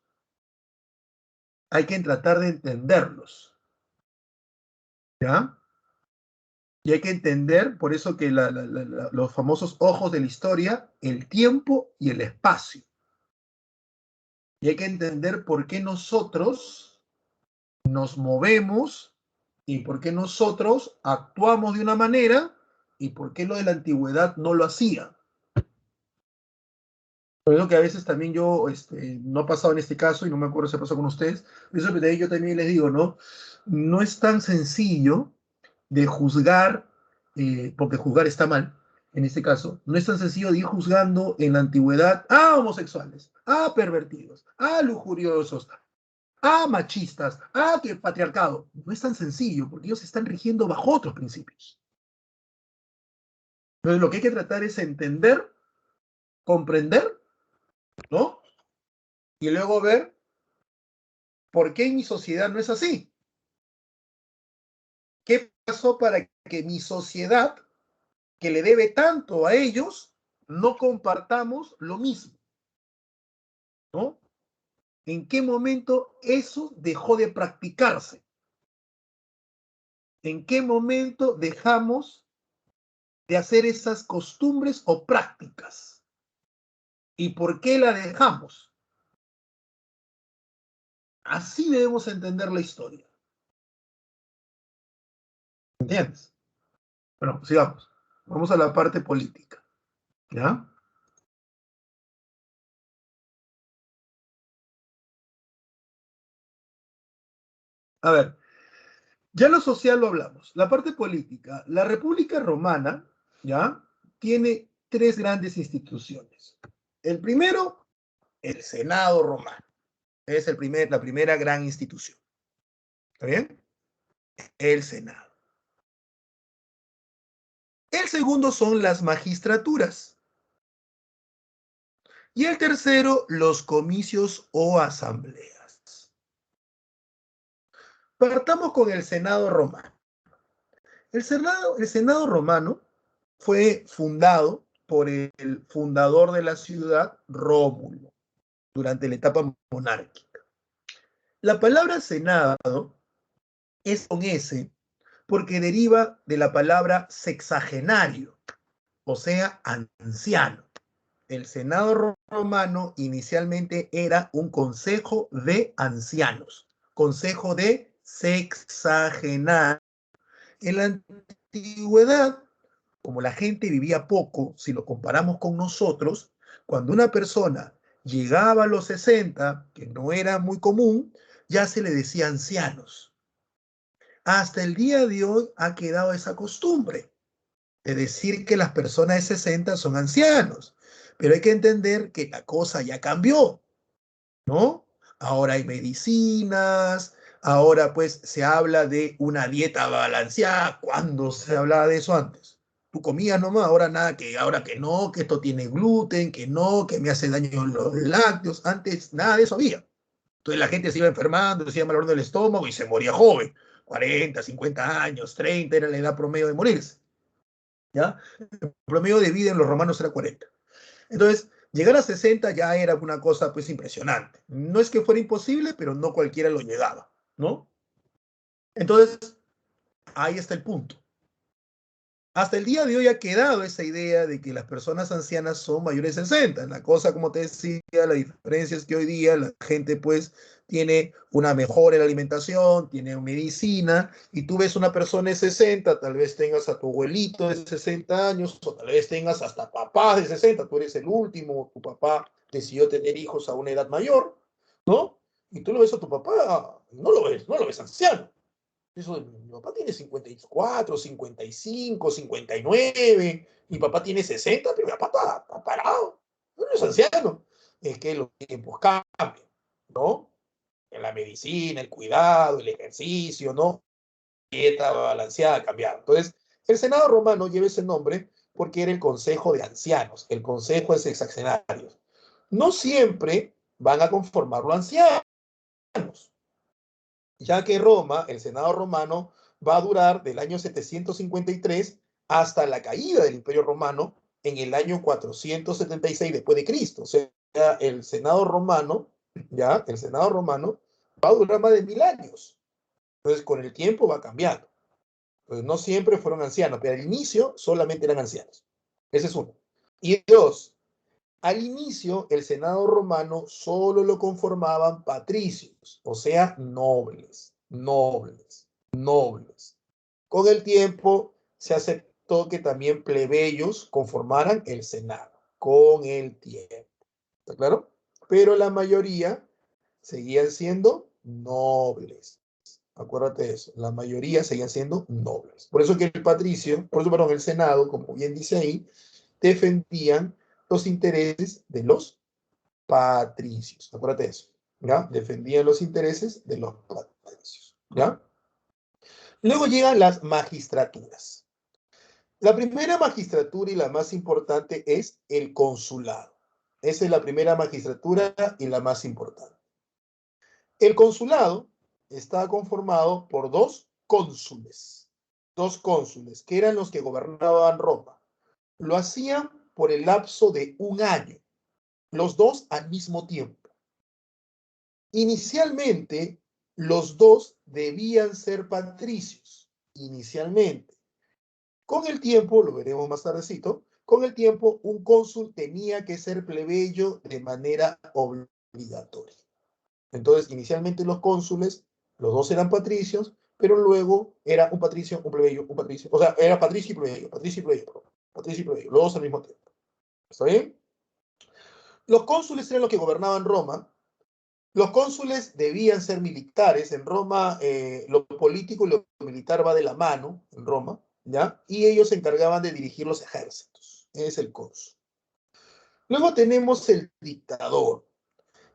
Hay que tratar de entenderlos. ¿Ya? Y hay que entender, por eso que los famosos ojos de la historia, el tiempo y el espacio. Y hay que entender por qué nosotros nos movemos y por qué nosotros actuamos de una manera y por qué lo de la antigüedad no lo hacía. Por eso que a veces también yo, no ha pasado en este caso y no me acuerdo si pasó con ustedes, eso que yo también les digo, ¿no? No es tan sencillo de juzgar, porque juzgar está mal, en este caso, no es tan sencillo de ir juzgando en la antigüedad a homosexuales, a pervertidos, a lujuriosos, a machistas, a que patriarcado. No es tan sencillo, porque ellos se están rigiendo bajo otros principios. Entonces, lo que hay que tratar es entender, comprender, ¿no? Y luego ver por qué en mi sociedad no es así. ¿Qué pasó para que mi sociedad, que le debe tanto a ellos, no compartamos lo mismo? ¿No? ¿En qué momento eso dejó de practicarse? ¿En qué momento dejamos de hacer esas costumbres o prácticas? ¿Y por qué la dejamos? Así debemos entender la historia. ¿Entiendes? Bueno, sigamos. Vamos a la parte política. ¿Ya? A ver, ya lo social lo hablamos. La parte política. La República Romana, ¿ya? Tiene tres grandes instituciones. El primero, el Senado romano. Es la primera gran institución. ¿Está bien? El Senado. El segundo son las magistraturas. Y el tercero, los comicios o asambleas. Partamos con el Senado romano. El Senado romano fue fundado por el fundador de la ciudad, Rómulo, durante la etapa monárquica. La palabra Senado es con S porque deriva de la palabra sexagenario, o sea, anciano. El Senado romano inicialmente era un consejo de ancianos, consejo de sexagenarios. En la antigüedad, como la gente vivía poco, si lo comparamos con nosotros, cuando una persona llegaba a los 60, que no era muy común, ya se le decía ancianos. Hasta el día de hoy ha quedado esa costumbre de decir que las personas de 60 son ancianos, pero hay que entender que la cosa ya cambió, ¿no? Ahora hay medicinas, ahora pues se habla de una dieta balanceada. ¿Cuándo se hablaba de eso antes? Tú comías nomás, ahora que no, que esto tiene gluten, que no, que me hace daño los lácteos. Antes nada de eso había. Entonces la gente se iba enfermando, se iba malogrando el estómago y se moría joven. 40, 50 años, 30 era la edad promedio de morirse. ¿Ya? El promedio de vida en los romanos era 40. Entonces, llegar a 60 ya era una cosa pues impresionante. No es que fuera imposible, pero no cualquiera lo llegaba, ¿no? Entonces, ahí está el punto. Hasta el día de hoy ha quedado esa idea de que las personas ancianas son mayores de 60. La cosa, como te decía, la diferencia es que hoy día la gente pues tiene una mejora en la alimentación, tiene medicina, y tú ves una persona de 60, tal vez tengas a tu abuelito de 60 años, o tal vez tengas hasta papás de 60, tú eres el último, tu papá decidió tener hijos a una edad mayor, ¿no? Y tú lo ves a tu papá, no lo ves anciano. Eso, mi papá tiene 54, 55, 59, mi papá tiene 60, pero mi papá está parado, no es anciano. Es que los tiempos cambian, ¿no? En la medicina, el cuidado, el ejercicio, ¿no? Dieta balanceada, cambiado. Entonces, el Senado romano lleva ese nombre porque era el Consejo de Ancianos, el Consejo de Sexagenarios. No siempre van a conformarlo ancianos, ya que Roma, el Senado romano, va a durar del año 753 hasta la caída del Imperio Romano en el año 476 después de Cristo. O sea, el Senado romano, ya, el Senado romano va a durar más de 1000 años. Entonces, con el tiempo va cambiando. Entonces, no siempre fueron ancianos, pero al inicio solamente eran ancianos. Ese es uno. Y dos, al inicio, el Senado romano solo lo conformaban patricios, o sea, nobles, nobles, nobles. Con el tiempo se aceptó que también plebeyos conformaran el Senado, con el tiempo. ¿Está claro? Pero la mayoría seguían siendo nobles. Acuérdate de eso, la mayoría seguían siendo nobles. Por eso que el patricio, por eso, perdón, el Senado, como bien dice ahí, defendían los intereses de los patricios. Acuérdate de eso, ¿ya? Defendían los intereses de los patricios, ¿ya? Luego llegan las magistraturas. La primera magistratura y la más importante es el consulado. Esa es la primera magistratura y la más importante. El consulado está conformado por dos cónsules, que eran los que gobernaban Roma. Lo hacían por el lapso de un año, los dos al mismo tiempo. Inicialmente, los dos debían ser patricios, inicialmente. Con el tiempo, lo veremos más tardecito, con el tiempo un cónsul tenía que ser plebeyo de manera obligatoria. Entonces, inicialmente los cónsules, los dos eran patricios, pero luego era un patricio, un plebeyo, un patricio. O sea, era patricio y plebeyo, patricio y plebeyo, patricio y plebeyo, los dos al mismo tiempo. ¿Está bien? Los cónsules eran los que gobernaban Roma. Los cónsules debían ser militares. En Roma, lo político y lo militar va de la mano, en Roma, ¿ya? Y ellos se encargaban de dirigir los ejércitos. Es el cónsul. Luego tenemos el dictador.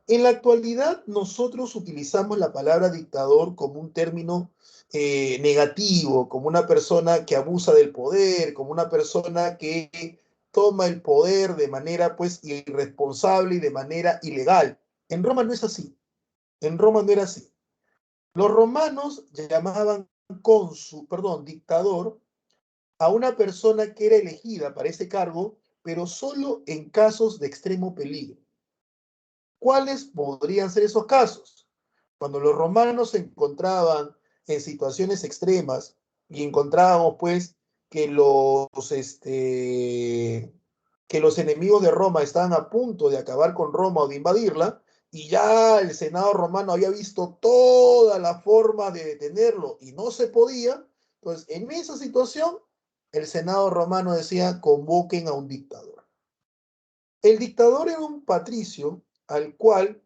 En la actualidad, nosotros utilizamos la palabra dictador como un término negativo, como una persona que abusa del poder, como una persona que toma el poder de manera pues irresponsable y de manera ilegal. En Roma no es así. En Roma no era así. Los romanos llamaban dictador a una persona que era elegida para ese cargo, pero solo en casos de extremo peligro. ¿Cuáles podrían ser esos casos? Cuando los romanos se encontraban en situaciones extremas y encontrábamos pues que que los enemigos de Roma estaban a punto de acabar con Roma o de invadirla, y ya el Senado romano había visto toda la forma de detenerlo y no se podía. Entonces, en esa situación, el Senado romano decía, convoquen a un dictador. El dictador era un patricio al cual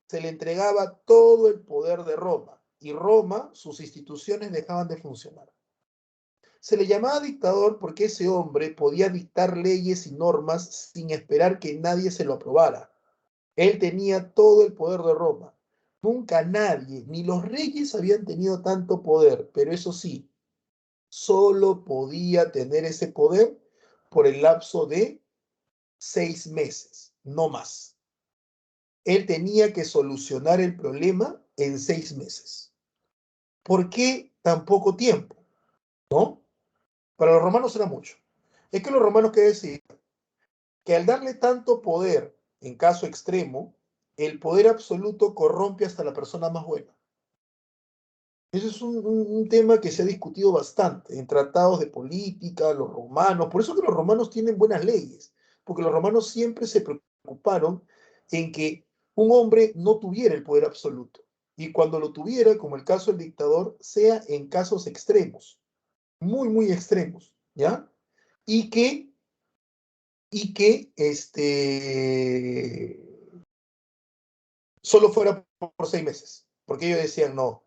se le entregaba todo el poder de Roma, y Roma, sus instituciones dejaban de funcionar. Se le llamaba dictador porque ese hombre podía dictar leyes y normas sin esperar que nadie se lo aprobara. Él tenía todo el poder de Roma. Nunca nadie, ni los reyes habían tenido tanto poder, pero eso sí, solo podía tener ese poder por el lapso de 6 meses, no más. Él tenía que solucionar el problema en 6 meses. ¿Por qué tan poco tiempo? ¿No? Para los romanos era mucho. Es que los romanos, ¿qué decían? que al darle tanto poder, en caso extremo, el poder absoluto corrompe hasta la persona más buena. Ese es un tema que se ha discutido bastante en tratados de política, los romanos. Por eso que los romanos tienen buenas leyes, porque los romanos siempre se preocuparon en que un hombre no tuviera el poder absoluto. Y cuando lo tuviera, como el caso del dictador, sea en casos extremos, muy, muy extremos, ¿ya? Y que, solo fuera por 6 meses. Porque ellos decían, no,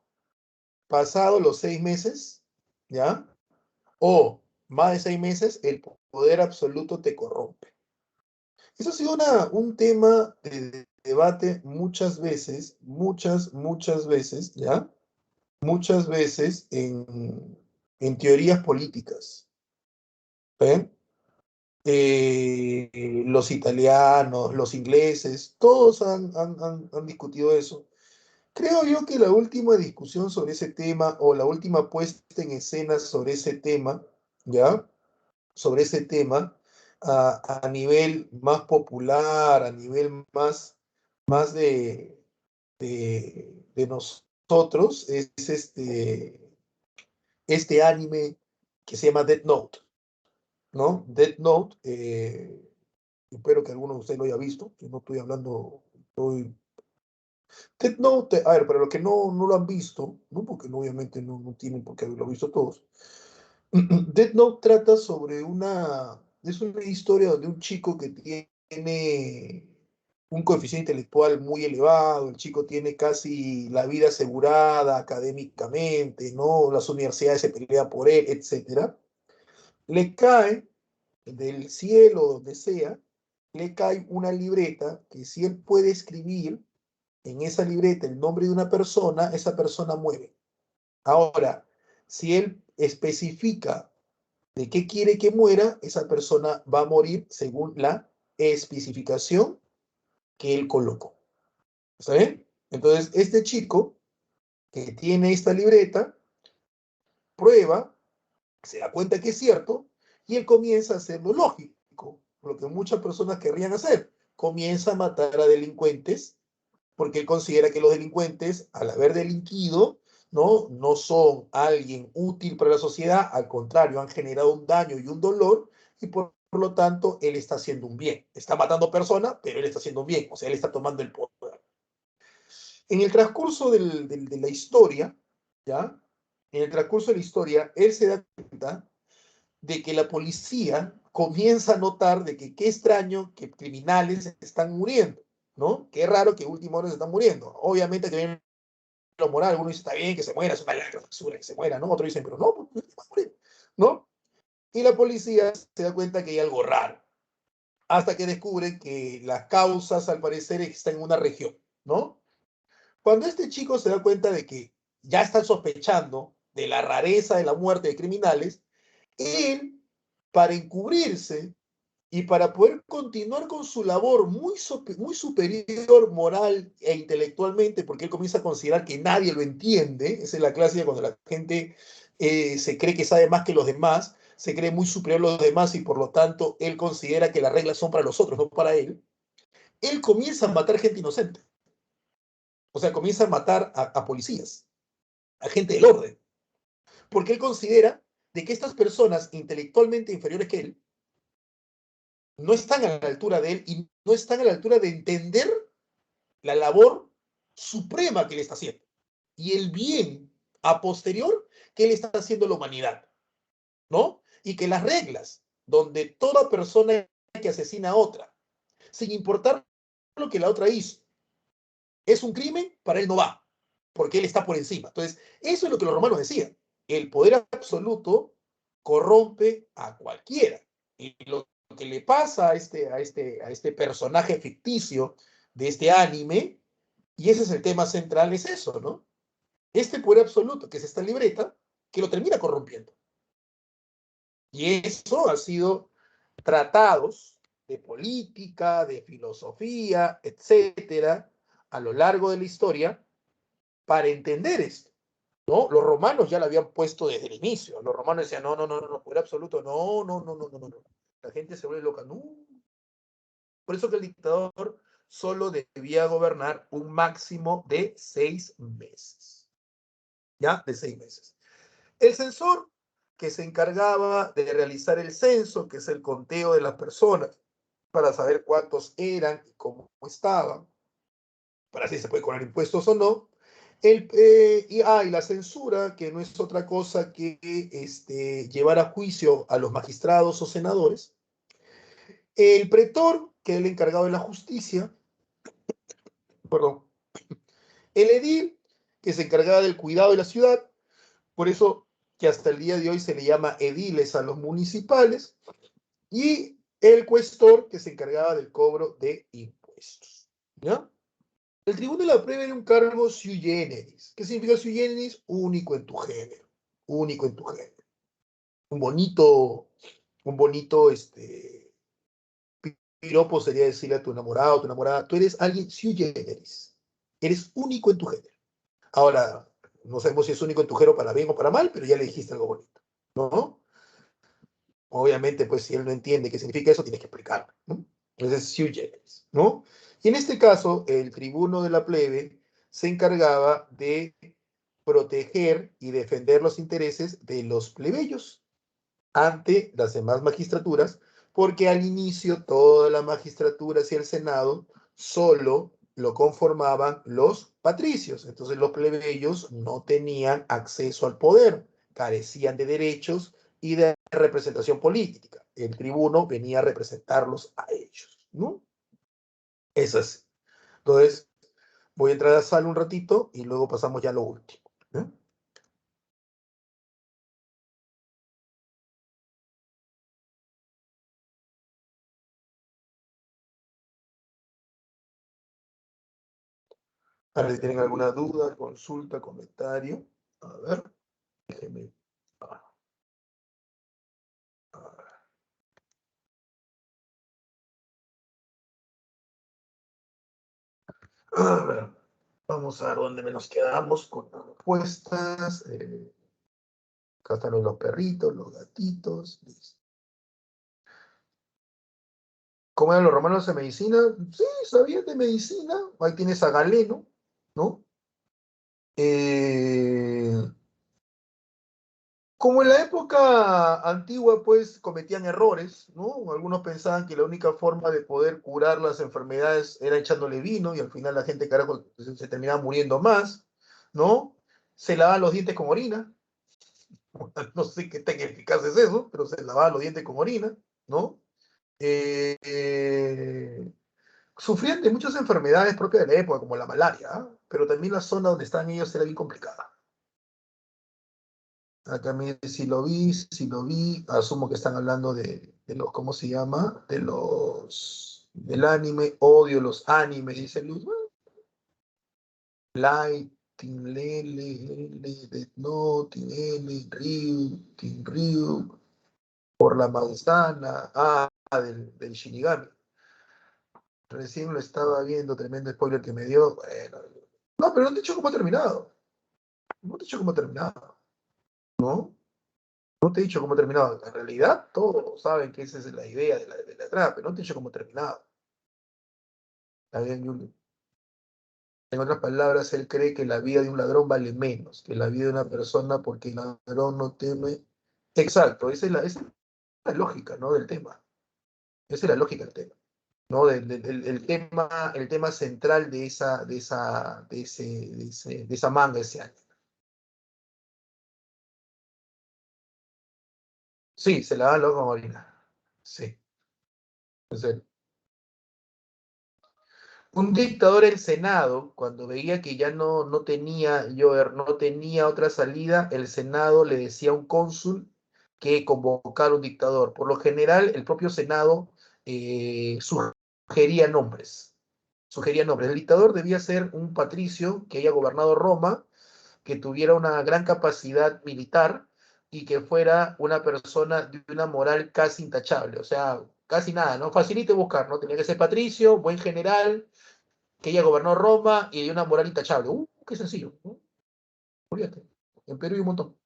pasado los 6 meses, ¿ya? O más de 6 meses, el poder absoluto te corrompe. Eso ha sido un tema de debate muchas veces, muchas veces, ¿ya? Muchas veces en teorías políticas. ¿Ven? Los italianos, los ingleses, todos han discutido eso. Creo yo que la última discusión sobre ese tema o la última puesta en escena sobre ese tema, ¿ya? Sobre ese tema a nivel más popular, a nivel más de nosotros, es este anime que se llama Death Note, ¿no? Death Note, espero que alguno de ustedes lo haya visto, yo no estoy hablando, Death Note, a ver, para los que no lo han visto, ¿no? Porque obviamente no tienen por qué haberlo visto todos. Death Note trata sobre es una historia donde un chico que tiene un coeficiente intelectual muy elevado, el chico tiene casi la vida asegurada académicamente, ¿no? Las universidades se pelean por él, etcétera. Le cae del cielo, donde sea, le cae una libreta que si él puede escribir en esa libreta el nombre de una persona, esa persona muere. Ahora, si él especifica de qué quiere que muera, esa persona va a morir según la especificación que él colocó. ¿Está bien? Entonces, este chico que tiene esta libreta, prueba, se da cuenta que es cierto, y él comienza a hacer lo lógico, lo que muchas personas querrían hacer. Comienza a matar a delincuentes porque él considera que los delincuentes, al haber delinquido, no son alguien útil para la sociedad, al contrario, han generado un daño y un dolor, y por lo tanto, él está haciendo un bien. Está matando personas, pero él está haciendo un bien, o sea, él está tomando el poder. En el transcurso de la historia, ¿ya? En el transcurso de la historia, él se da cuenta de que la policía comienza a notar de que qué extraño que criminales están muriendo, ¿no? Qué raro que último hora se están muriendo. Obviamente que viene lo moral, algunos dicen está bien que se muera, es una lacra, que se muera, ¿no? Otros dicen, pero no, pues, va a morir, ¿no? Y la policía se da cuenta que hay algo raro, hasta que descubren que las causas al parecer están en una región, ¿no? Cuando este chico se da cuenta de que ya están sospechando de la rareza de la muerte de criminales, él, para encubrirse y para poder continuar con su labor muy superior moral e intelectualmente, porque él comienza a considerar que nadie lo entiende, esa es la clásica cuando la gente se cree que sabe más que los demás, se cree muy superior a los demás y por lo tanto él considera que las reglas son para los otros, no para él comienza a matar gente inocente, o sea, comienza a matar a policías, a gente del orden, porque él considera de que estas personas intelectualmente inferiores que él no están a la altura de él y no están a la altura de entender la labor suprema que él está haciendo y el bien a posterior que él está haciendo a la humanidad, ¿no? Y que las reglas donde toda persona que asesina a otra, sin importar lo que la otra hizo, es un crimen, para él no va, porque él está por encima. Entonces, eso es lo que los romanos decían. El poder absoluto corrompe a cualquiera. Y lo que le pasa a este personaje ficticio de este anime, y ese es el tema central, es eso, ¿no? Este poder absoluto, que es esta libreta, que lo termina corrompiendo. Y eso ha sido tratados de política, de filosofía, etcétera, a lo largo de la historia, para entender esto, ¿no? Los romanos ya lo habían puesto desde el inicio. Los romanos decían, no, poder absoluto, no. La gente se vuelve loca, no. Por eso que el dictador solo debía gobernar un máximo de 6 meses. ¿Ya? De 6 meses. El censor, que se encargaba de realizar el censo, que es el conteo de las personas, para saber cuántos eran y cómo estaban, para si se puede cobrar impuestos o no. Y la censura, que no es otra cosa que llevar a juicio a los magistrados o senadores. El pretor, que es el encargado de la justicia, perdón. El edil, que se encargaba del cuidado de la ciudad, por eso que hasta el día de hoy se le llama ediles a los municipales, y el cuestor, que se encargaba del cobro de impuestos. ¿Ya? El tribuno de la plebe era un cargo sui generis. ¿Qué significa sui generis? Único en tu género. Único en tu género. Un bonito, piropo sería decirle a tu enamorado, tu enamorada, tú eres alguien sui generis. Eres único en tu género. Ahora, no sabemos si es único en tu género para bien o para mal, pero ya le dijiste algo bonito, ¿no? Obviamente, pues si él no entiende qué significa eso, tienes que explicarlo, ¿no? Entonces, sui generis, ¿no? Y en este caso, el tribuno de la plebe se encargaba de proteger y defender los intereses de los plebeyos ante las demás magistraturas, porque al inicio toda la magistratura y el Senado solo lo conformaban los patricios, entonces los plebeyos no tenían acceso al poder, carecían de derechos y de representación política. El tribuno venía a representarlos a ellos, ¿no? Es así. Entonces, voy a entrar a la sala un ratito y luego pasamos ya a lo último, ¿no? Para si tienen alguna duda, consulta, comentario. A ver, déjenme. A ver, vamos a ver dónde nos quedamos con las respuestas. Acá están los perritos, los gatitos. Listo. ¿Cómo eran los romanos en medicina? Sí, sabían de medicina. Ahí tienes a Galeno, ¿no? Eh, Como en la época antigua, pues cometían errores, ¿no? Algunos pensaban que la única forma de poder curar las enfermedades era echándole vino y al final la gente, carajo, se terminaba muriendo más, ¿no? Se lavaban los dientes con orina. No sé qué tan eficaz es eso, pero se lavaban los dientes con orina, ¿no? Eh, eh, Sufrían de muchas enfermedades propias de la época, como la malaria, ¿ah? Pero también la zona donde estaban ellos era bien complicada. Acá me dice si lo vi, asumo que están hablando de los, ¿cómo se llama? Del anime, odio los animes, dice Luz. Bueno, Light, Team Lele, Death Note, Team L, Ryu, Team Ryu, por la manzana, del Shinigami. Recién lo estaba viendo, tremendo spoiler que me dio. Bueno, no, pero no te he dicho cómo ha terminado. No te he dicho cómo ha terminado, ¿no? No te he dicho cómo ha terminado. En realidad, todos saben que esa es la idea de la trama, pero no te he dicho cómo ha terminado. Está bien, Julio. En otras palabras, él cree que la vida de un ladrón vale menos que la vida de una persona porque el ladrón no teme. Exacto, esa es la lógica, ¿no? Del tema. Esa es la lógica del tema, ¿no? El tema central de esa manga ese año. Sí, se la dan loco a Marina. Sí, en serio. Un dictador el Senado, cuando veía que ya no tenía otra salida, el Senado le decía a un cónsul que convocara un dictador. Por lo general, el propio Senado sugería nombres. Sugería nombres. El dictador debía ser un patricio que haya gobernado Roma, que tuviera una gran capacidad militar y que fuera una persona de una moral casi intachable. O sea, casi nada, ¿no? Facilite buscar, ¿no? Tenía que ser patricio, buen general, que ella gobernó Roma y de una moral intachable. Qué sencillo, ¿no? Olvídate. En Perú hay un montón.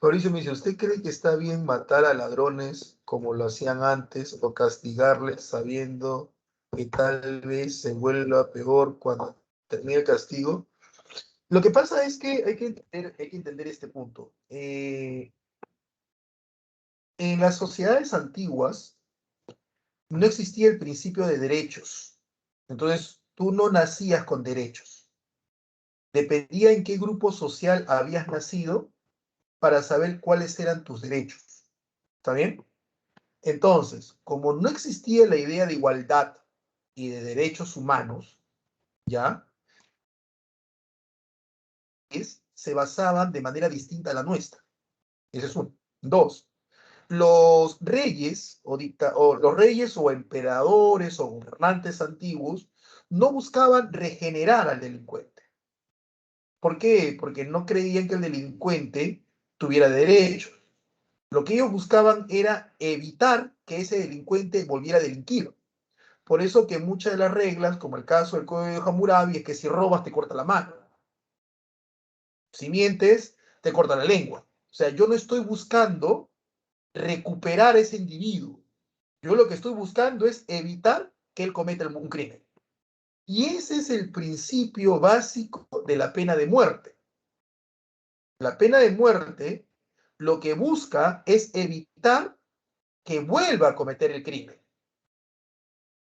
Mauricio me dice, ¿usted cree que está bien matar a ladrones como lo hacían antes o castigarles sabiendo que tal vez se vuelva peor cuando termine el castigo? Lo que pasa es que hay que entender este punto. En las sociedades antiguas no existía el principio de derechos. Entonces, tú no nacías con derechos. Dependía en qué grupo social habías nacido para saber cuáles eran tus derechos. ¿Está bien? Entonces, como no existía la idea de igualdad y de derechos humanos, ¿ya? Se basaban de manera distinta a la nuestra. Ese es uno. Dos, los reyes o los reyes o emperadores o gobernantes antiguos no buscaban regenerar al delincuente. ¿Por qué? Porque no creían que el delincuente tuviera derechos. Lo que ellos buscaban era evitar que ese delincuente volviera a delinquir. Por eso que muchas de las reglas, como el caso del Código de Hammurabi, es que si robas te corta la mano. Si mientes, te corta la lengua. O sea, yo no estoy buscando recuperar a ese individuo. Yo lo que estoy buscando es evitar que él cometa un crimen. Y ese es el principio básico de la pena de muerte. La pena de muerte lo que busca es evitar que vuelva a cometer el crimen.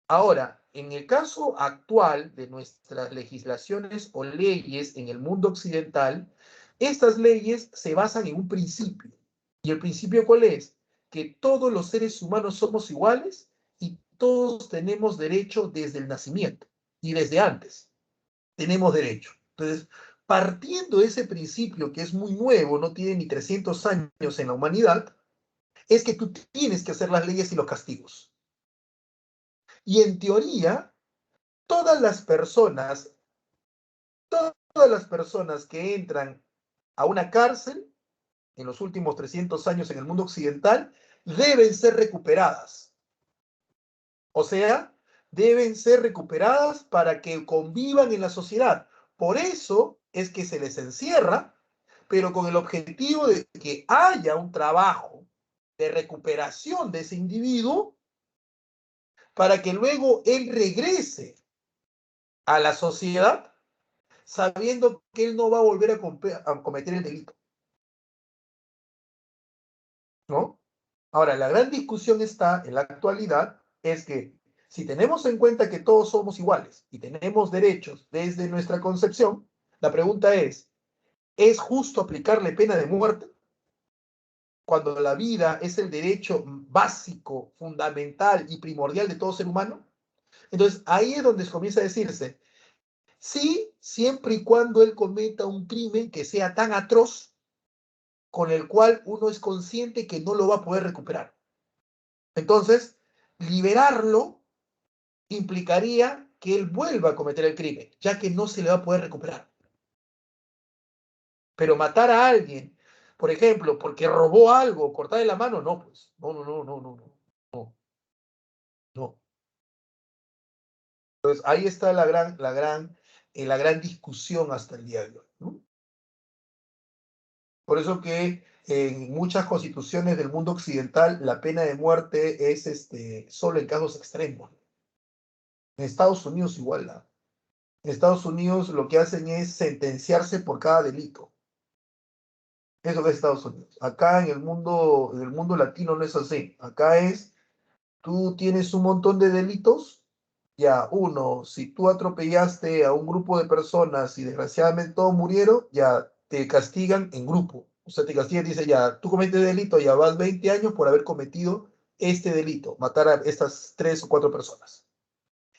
Ahora, en el caso actual de nuestras legislaciones o leyes en el mundo occidental, estas leyes se basan en un principio. ¿Y el principio cuál es? Que todos los seres humanos somos iguales y todos tenemos derecho desde el nacimiento y desde antes. Tenemos derecho. Entonces, partiendo de ese principio que es muy nuevo, no tiene ni 300 años en la humanidad, es que tú tienes que hacer las leyes y los castigos. Y en teoría, todas las personas, todas las personas que entran a una cárcel en los últimos 300 años en el mundo occidental deben ser recuperadas. O sea, deben ser recuperadas para que convivan en la sociedad. Por eso es que se les encierra, pero con el objetivo de que haya un trabajo de recuperación de ese individuo para que luego él regrese a la sociedad sabiendo que él no va a volver a cometer el delito, ¿no? Ahora, la gran discusión está en la actualidad es que si tenemos en cuenta que todos somos iguales y tenemos derechos desde nuestra concepción, la pregunta ¿es justo aplicarle pena de muerte cuando la vida es el derecho básico, fundamental y primordial de todo ser humano? Entonces, ahí es donde comienza a decirse, sí, siempre y cuando él cometa un crimen que sea tan atroz con el cual uno es consciente que no lo va a poder recuperar. Entonces, liberarlo implicaría que él vuelva a cometer el crimen, ya que no se le va a poder recuperar. Pero matar a alguien, por ejemplo, porque robó algo, cortarle la mano, no, pues, no, no, no, no, no, no, no. Entonces, ahí está la gran discusión hasta el día de hoy, ¿no? Por eso que en muchas constituciones del mundo occidental la pena de muerte es solo en casos extremos. En Estados Unidos igual. En Estados Unidos lo que hacen es sentenciarse por cada delito. Eso que es Estados Unidos. Acá en el mundo latino no es así. Acá es, tú tienes un montón de delitos. Ya, uno, si tú atropellaste a un grupo de personas y desgraciadamente todos murieron, ya te castigan en grupo. O sea, te castigan y dice, ya, tú cometes delito, ya vas 20 años por haber cometido este delito, matar a estas 3 o 4 personas.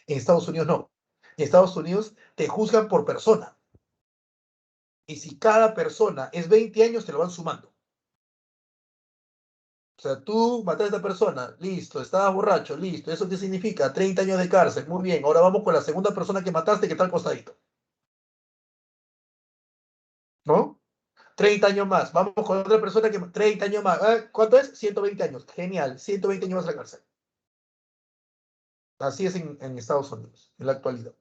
En Estados Unidos no. En Estados Unidos te juzgan por persona. Y si cada persona es 20 años, te lo van sumando. O sea, tú mataste a esta persona, listo, estabas borracho, listo. ¿Eso qué significa? 30 años de cárcel, muy bien. Ahora vamos con la segunda persona que mataste, que está al costadito, ¿no? 30 años más. Vamos con otra persona que... 30 años más. ¿Cuánto es? 120 años. Genial. 120 años más a la cárcel. Así es en Estados Unidos, en la actualidad.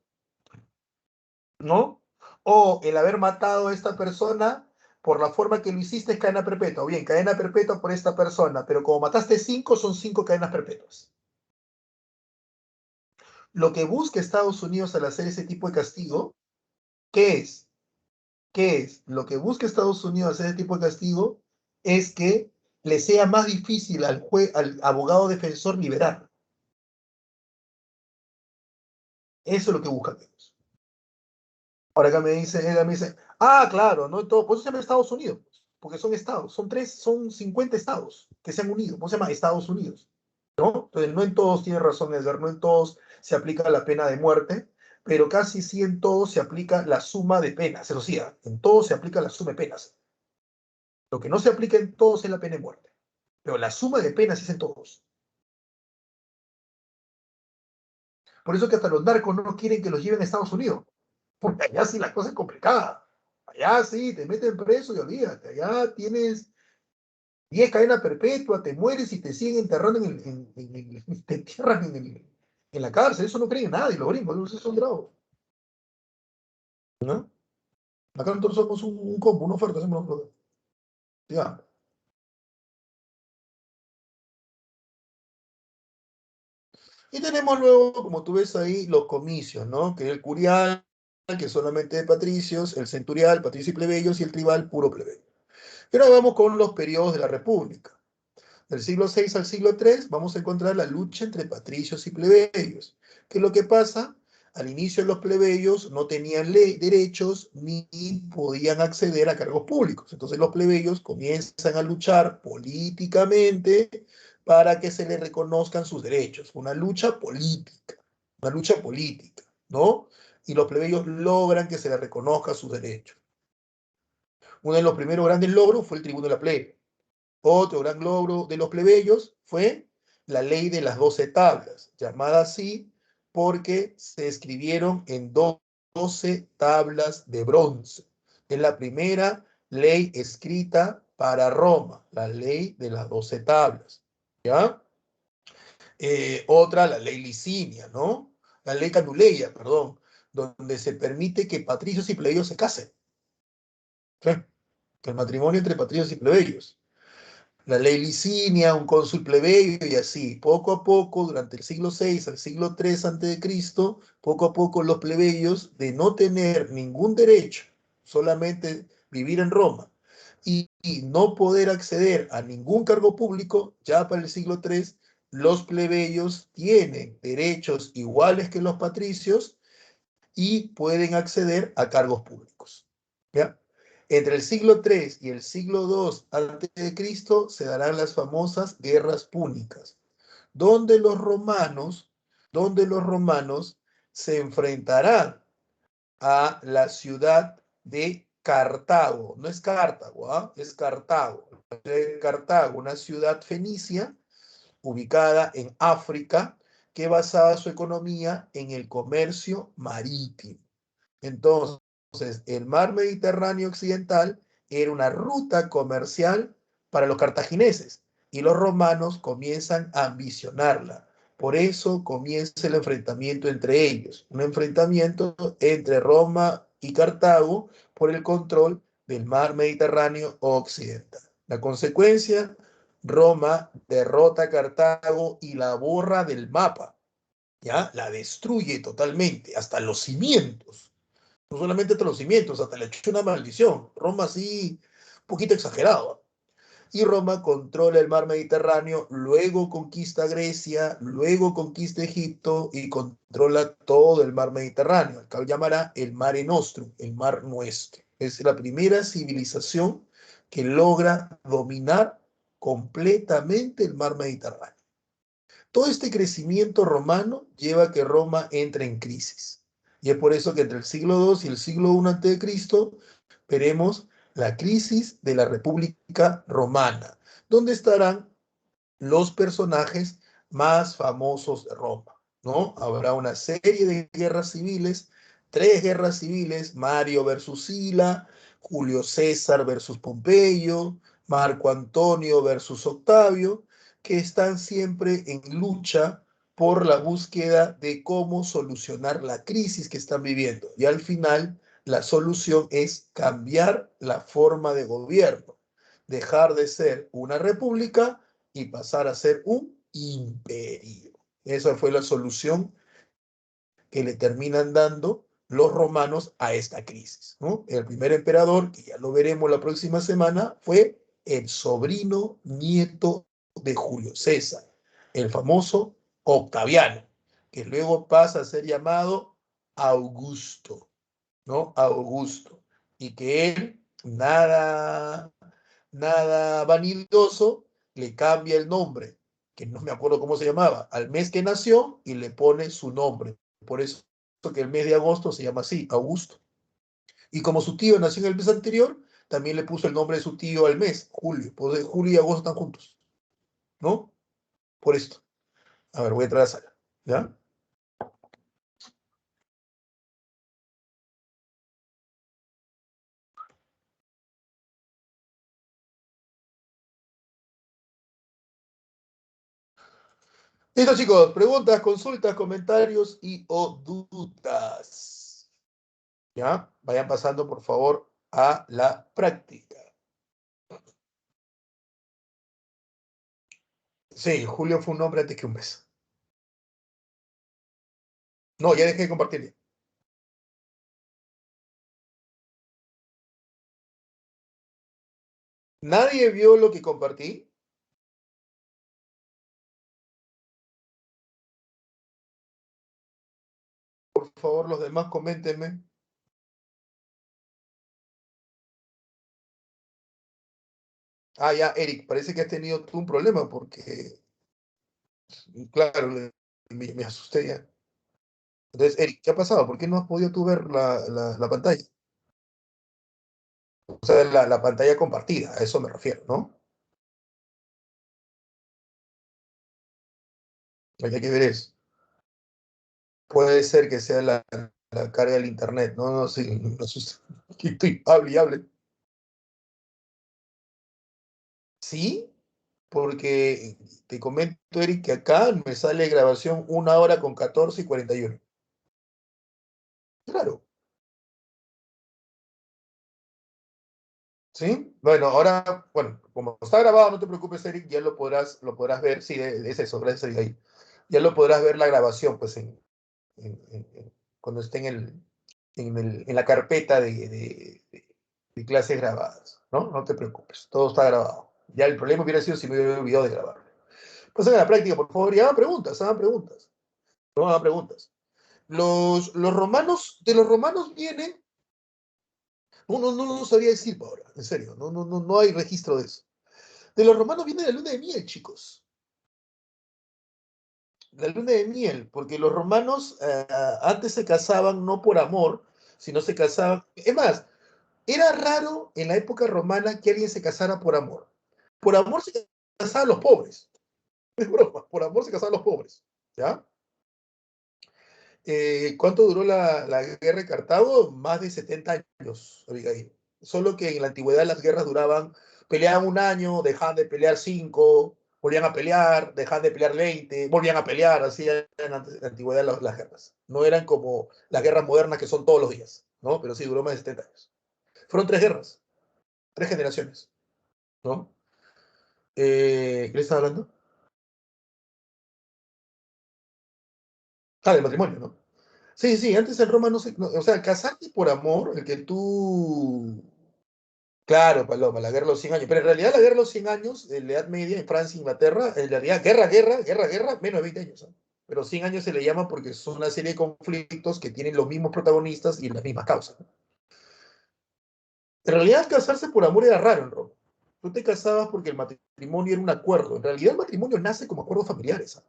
¿No? O el haber matado a esta persona por la forma que lo hiciste es cadena perpetua. Bien, cadena perpetua por esta persona, pero como mataste 5, son 5 cadenas perpetuas. Lo que busca Estados Unidos al hacer ese tipo de castigo, ¿qué es? ¿Qué es? Lo que busca Estados Unidos al hacer ese tipo de castigo es que le sea más difícil al abogado defensor liberar. Eso es lo que buscan ellos. Ahora acá ella me dice, ah, claro, no en todo, por eso se llama Estados Unidos, porque son estados, son 50 estados que se han unido, por eso se llama Estados Unidos, ¿no? Entonces, no en todos tiene razón Edgar, no en todos se aplica la pena de muerte, pero casi sí en todos se aplica la suma de penas, eso sí, en todos se aplica la suma de penas. Lo que no se aplica en todos es la pena de muerte, pero la suma de penas es en todos. Por eso que hasta los narcos no quieren que los lleven a Estados Unidos, porque allá sí la cosa es complicada. Allá sí, te meten preso y olvídate, allá tienes 10 cadenas perpetuas, te mueres y te siguen enterrando te entierran en la cárcel. Eso no creen nadie, los gringos, esos son bravos. ¿No? Acá nosotros somos un combo, una oferta, hacemos una oferta. Ya. Y tenemos luego, como tú ves ahí, los comicios, ¿no? Que es el curial, que es solamente de patricios, el centurial, patricios y plebeyos, y el tribal, puro plebeyo. Y ahora vamos con los periodos de la República. Del siglo VI al siglo III vamos a encontrar la lucha entre patricios y plebeyos. ¿Qué es lo que pasa? Al inicio los plebeyos no tenían derechos ni podían acceder a cargos públicos. Entonces los plebeyos comienzan a luchar políticamente para que se les reconozcan sus derechos. Una lucha política, ¿no? Y los plebeyos logran que se les reconozca sus derechos. Uno de los primeros grandes logros fue el tribuno de la plebe. Otro gran logro de los plebeyos fue la ley de las 12 tablas, llamada así porque se escribieron en 12 tablas de bronce. Es la primera ley escrita para Roma, la ley de las 12 tablas. ¿Ya? Otra, la ley licinia, ¿no? La ley canuleia, perdón, donde se permite que patricios y plebeyos se casen. ¿Sí? El matrimonio entre patricios y plebeyos. La ley licinia, un cónsul plebeyo y así. Poco a poco, durante el siglo VI al siglo III antes de Cristo, poco a poco los plebeyos, de no tener ningún derecho, solamente vivir en Roma y no poder acceder a ningún cargo público, ya para el siglo III, los plebeyos tienen derechos iguales que los patricios y pueden acceder a cargos públicos. ¿Ya? Entre el siglo III y el siglo II antes de Cristo se darán las famosas guerras púnicas, donde los romanos, donde los romanos se enfrentarán a la ciudad de Cartago. No es Cartago, ¿ah? Es Cartago. Cartago, una ciudad fenicia ubicada en África que basaba su economía en el comercio marítimo. Entonces, el mar Mediterráneo occidental era una ruta comercial para los cartagineses y los romanos comienzan a ambicionarla. Por eso comienza el enfrentamiento entre ellos, un enfrentamiento entre Roma y Cartago por el control del mar Mediterráneo occidental. La consecuencia, Roma derrota a Cartago y la borra del mapa, ¿ya? La destruye totalmente, hasta los cimientos. No solamente hasta los cimientos, hasta le echó una maldición. Roma sí, un poquito exagerado. Y Roma controla el mar Mediterráneo, luego conquista Grecia, luego conquista Egipto y controla todo el mar Mediterráneo. Acá llamará el Mare Nostrum, el mar nuestro. Es la primera civilización que logra dominar completamente el mar Mediterráneo. Todo este crecimiento romano lleva a que Roma entre en crisis. Y es por eso que entre el siglo II y el siglo I a.C. veremos la crisis de la República Romana, donde estarán los personajes más famosos de Roma, ¿no? Habrá una serie de guerras civiles, 3 guerras civiles: Mario versus Sila, Julio César versus Pompeyo, Marco Antonio versus Octavio, que están siempre en lucha por la búsqueda de cómo solucionar la crisis que están viviendo. Y al final la solución es cambiar la forma de gobierno, dejar de ser una república y pasar a ser un imperio. Esa fue la solución que le terminan dando los romanos a esta crisis, ¿no? El primer emperador, que ya lo veremos la próxima semana, fue el sobrino nieto de Julio César, el famoso Octaviano, que luego pasa a ser llamado Augusto, ¿no? Augusto. Y que él, nada vanidoso, le cambia el nombre, que no me acuerdo cómo se llamaba, al mes que nació y le pone su nombre. Por eso que el mes de agosto se llama así, Augusto. Y como su tío nació en el mes anterior, también le puso el nombre de su tío al mes, Julio. Pues Julio y agosto están juntos, ¿no? Por esto. A ver, voy a entrar a la sala, ¿ya? Listo, chicos. Preguntas, consultas, comentarios y o dudas. ¿Ya? Vayan pasando, por favor, a la práctica. Sí, Julio fue un nombre antes que un mes. No, ya dejé de compartir. ¿Nadie vio lo que compartí? Por favor, los demás, coméntenme. Ah, ya, Eric, parece que has tenido tú un problema porque, claro, me asusté ya. Entonces, Eric, ¿qué ha pasado? ¿Por qué no has podido tú ver la pantalla? O sea, la pantalla compartida, a eso me refiero, ¿no? Lo que hay que ver es, puede ser que sea la carga del internet, no, no, sí, me asusta. Aquí estoy, hable y hable. Sí, porque te comento, Eric, que acá me sale grabación 1 hora con 14 y 41. Claro, ¿sí? Bueno, ahora, bueno, como está grabado, no te preocupes, Eric, ya lo podrás ver. Sí, es eso, gracias, Eric, ahí. Ya lo podrás ver la grabación, pues, cuando esté en la carpeta de clases grabadas, ¿no? No te preocupes, todo está grabado. Ya el problema hubiera sido si me hubiera olvidado de grabar. Pasen a la práctica, por favor, y hagan preguntas, hagan preguntas. No hagan preguntas. Los romanos, de los romanos viene, no sabría decir ahora, en serio, no hay registro de eso. De los romanos viene la luna de miel, chicos. La luna de miel, porque los romanos antes se casaban no por amor, sino se casaban. Es más, era raro en la época romana que alguien se casara por amor. Por amor se casaban los pobres. Es broma, por amor se casaban los pobres. ¿Ya? ¿Cuánto duró la guerra de Cartago? Más de 70 años, Abigail. Solo que en la antigüedad las guerras duraban, peleaban un año, dejaban de pelear 5, volvían a pelear, dejaban de pelear 20, volvían a pelear, así eran en la antigüedad las guerras. No eran como las guerras modernas que son todos los días, ¿no? Pero sí duró más de 70 años. Fueron 3 guerras, 3 generaciones, ¿no? ¿Qué le estaba hablando? Ah, del matrimonio, ¿no? Sí, sí, antes en Roma o sea, casarte por amor, el que tú. Claro, Paloma, la guerra de los 100 años. Pero en realidad la guerra de los 100 años, en la Edad Media, en Francia, Inglaterra, en realidad guerra, menos de 20 años. ¿Ah? Pero 100 años se le llama porque son una serie de conflictos que tienen los mismos protagonistas y las mismas causas. ¿No? En realidad casarse por amor era raro en Roma. Tú te casabas porque el matrimonio era un acuerdo. En realidad el matrimonio nace como acuerdos familiares. ¿Ah?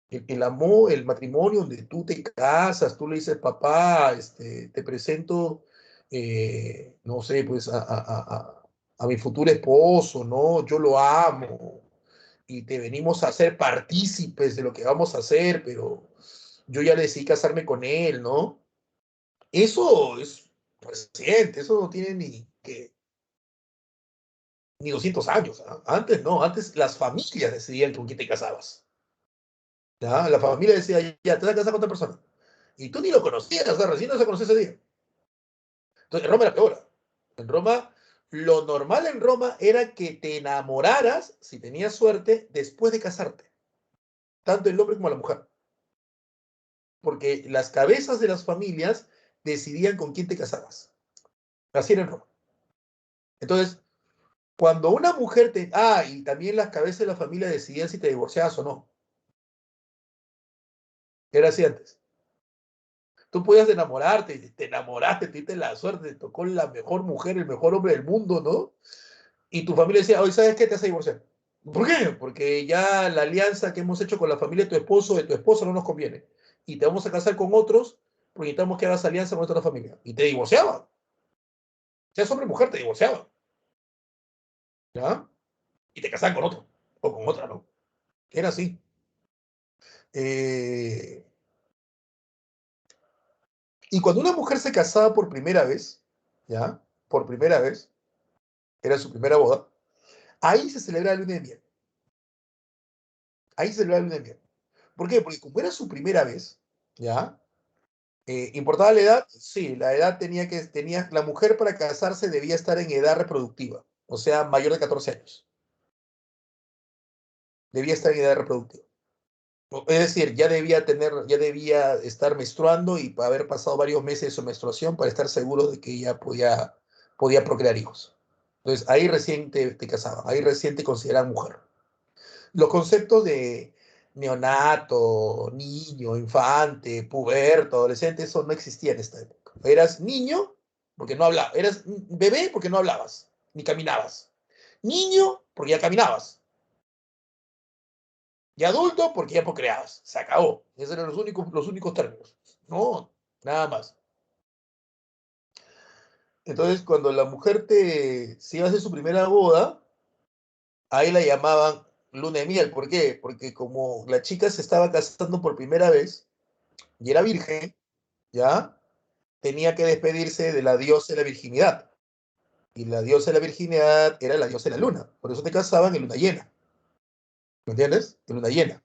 El amor, el matrimonio donde tú te casas, tú le dices, papá, te presento, no sé, pues a mi futuro esposo, ¿no? Yo lo amo y te venimos a hacer partícipes de lo que vamos a hacer, pero yo ya decidí casarme con él, ¿no? Eso es reciente, eso no tiene ni 200 años. ¿Ah? Antes no, antes las familias decidían con quién te casabas. ¿Ya? La familia decía, ya, te vas a casar con otra persona. Y tú ni lo conocías, o sea, recién no se conoció ese día. Entonces, en Roma era peor. En Roma, lo normal en Roma era que te enamoraras, si tenías suerte, después de casarte. Tanto el hombre como la mujer. Porque las cabezas de las familias decidían con quién te casabas. Así era en Roma. Entonces, cuando una mujer te... Ah, y también las cabezas de la familia decidían si te divorciabas o no. Era así antes. Tú podías enamorarte, te enamoraste, te diste la suerte, te tocó la mejor mujer, el mejor hombre del mundo, ¿no? Y tu familia decía, oye, ¿sabes qué? Te vas a divorciar. ¿Por qué? Porque ya la alianza que hemos hecho con la familia de tu esposo, de tu esposa, no nos conviene. Y te vamos a casar con otros, porque necesitamos que hagas alianza con nuestra familia. Y te divorciaban. Seas hombre o mujer, te divorciaban. ¿Ya? Y te casaban con otro. O con otra, ¿no? Era así. Eh, y cuando una mujer se casaba por primera vez, ¿ya? Por primera vez, era su primera boda, ahí se celebraba el luna de miel. Ahí se celebraba el luna de miel. ¿Por qué? Porque como era su primera vez, ¿ya? ¿Importaba la edad? Sí, la edad tenía, la mujer para casarse debía estar en edad reproductiva, o sea, mayor de 14 años. Debía estar en edad reproductiva. Es decir, ya debía estar menstruando y haber pasado varios meses de su menstruación para estar seguro de que ella podía procrear hijos. Entonces, ahí recién te casaba, ahí recién te consideraban mujer. Los conceptos de neonato, niño, infante, puberto, adolescente, eso no existía en esta época. Eras niño porque no hablabas, eras bebé porque no hablabas, ni caminabas. Niño porque ya caminabas. Y adulto porque ya procreabas. Se acabó. Esos eran los únicos términos. No, nada más. Entonces, cuando la mujer se iba a hacer su primera boda, ahí la llamaban luna de miel. ¿Por qué? Porque como la chica se estaba casando por primera vez y era virgen, ¿ya? Tenía que despedirse de la diosa de la virginidad. Y la diosa de la virginidad era la diosa de la luna. Por eso te casaban en luna llena. ¿Me entiendes? En luna llena.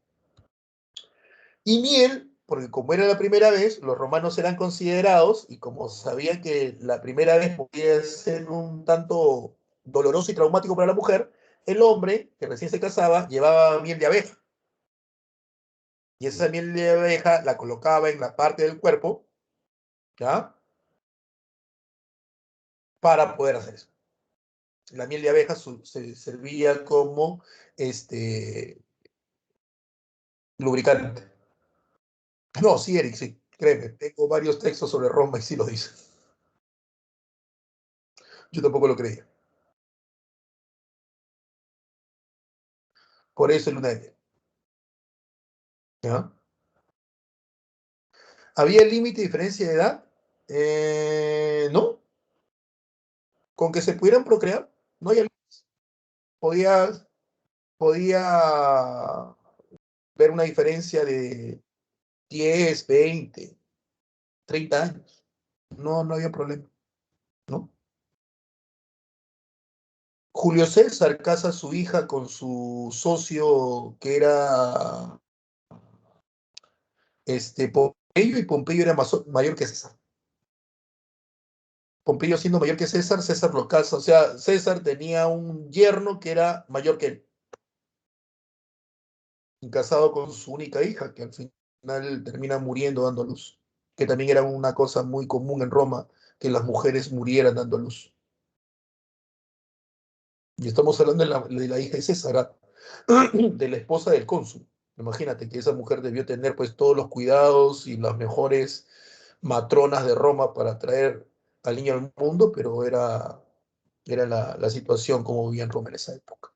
Y miel, porque como era la primera vez, los romanos eran considerados, y como sabían que la primera vez podía ser un tanto doloroso y traumático para la mujer, el hombre, que recién se casaba, llevaba miel de abeja. Y esa miel de abeja la colocaba en la parte del cuerpo, ¿ya? Para poder hacer eso. La miel de abeja se servía como este, lubricante. No, sí, Eric, sí, créeme, tengo varios textos sobre Roma y sí lo dice. Yo tampoco lo creía. Por eso el luna de miel. ¿Ya? ¿Había límite de diferencia de edad? No, con que se pudieran procrear, no había límites. Podía, podía ver una diferencia de 10, 20, 30 años. No, no había problema, ¿no? Julio César casa a su hija con su socio que era Pompeyo, y Pompeyo era mayor que César. Pompeyo siendo mayor que César, César lo casa, o sea, César tenía un yerno que era mayor que él, y casado con su única hija, que al final termina muriendo dando a luz, que también era una cosa muy común en Roma, que las mujeres murieran dando a luz. Y estamos hablando de la hija de César, de la esposa del cónsul. Imagínate que esa mujer debió tener pues todos los cuidados y las mejores matronas de Roma para traer al niño al mundo, pero era la situación como vivía en Roma en esa época.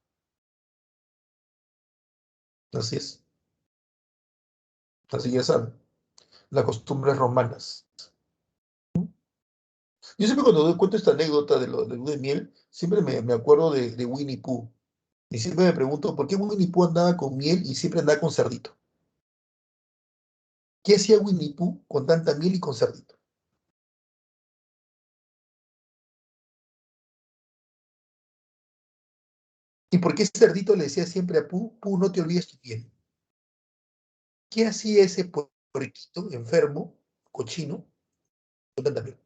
Así es, así ya saben, las costumbres romanas. Yo siempre cuando cuento esta anécdota de luna de miel, siempre me acuerdo de Winnie Pooh. Y siempre me pregunto por qué Winnie Pooh andaba con miel y siempre andaba con cerdito. ¿Qué hacía Winnie Pooh con tanta miel y con cerdito? ¿Y por qué cerdito le decía siempre a Pooh, Pooh, no te olvides tu miel? ¿Qué hacía ese puerquito enfermo, cochino, con tanta miel?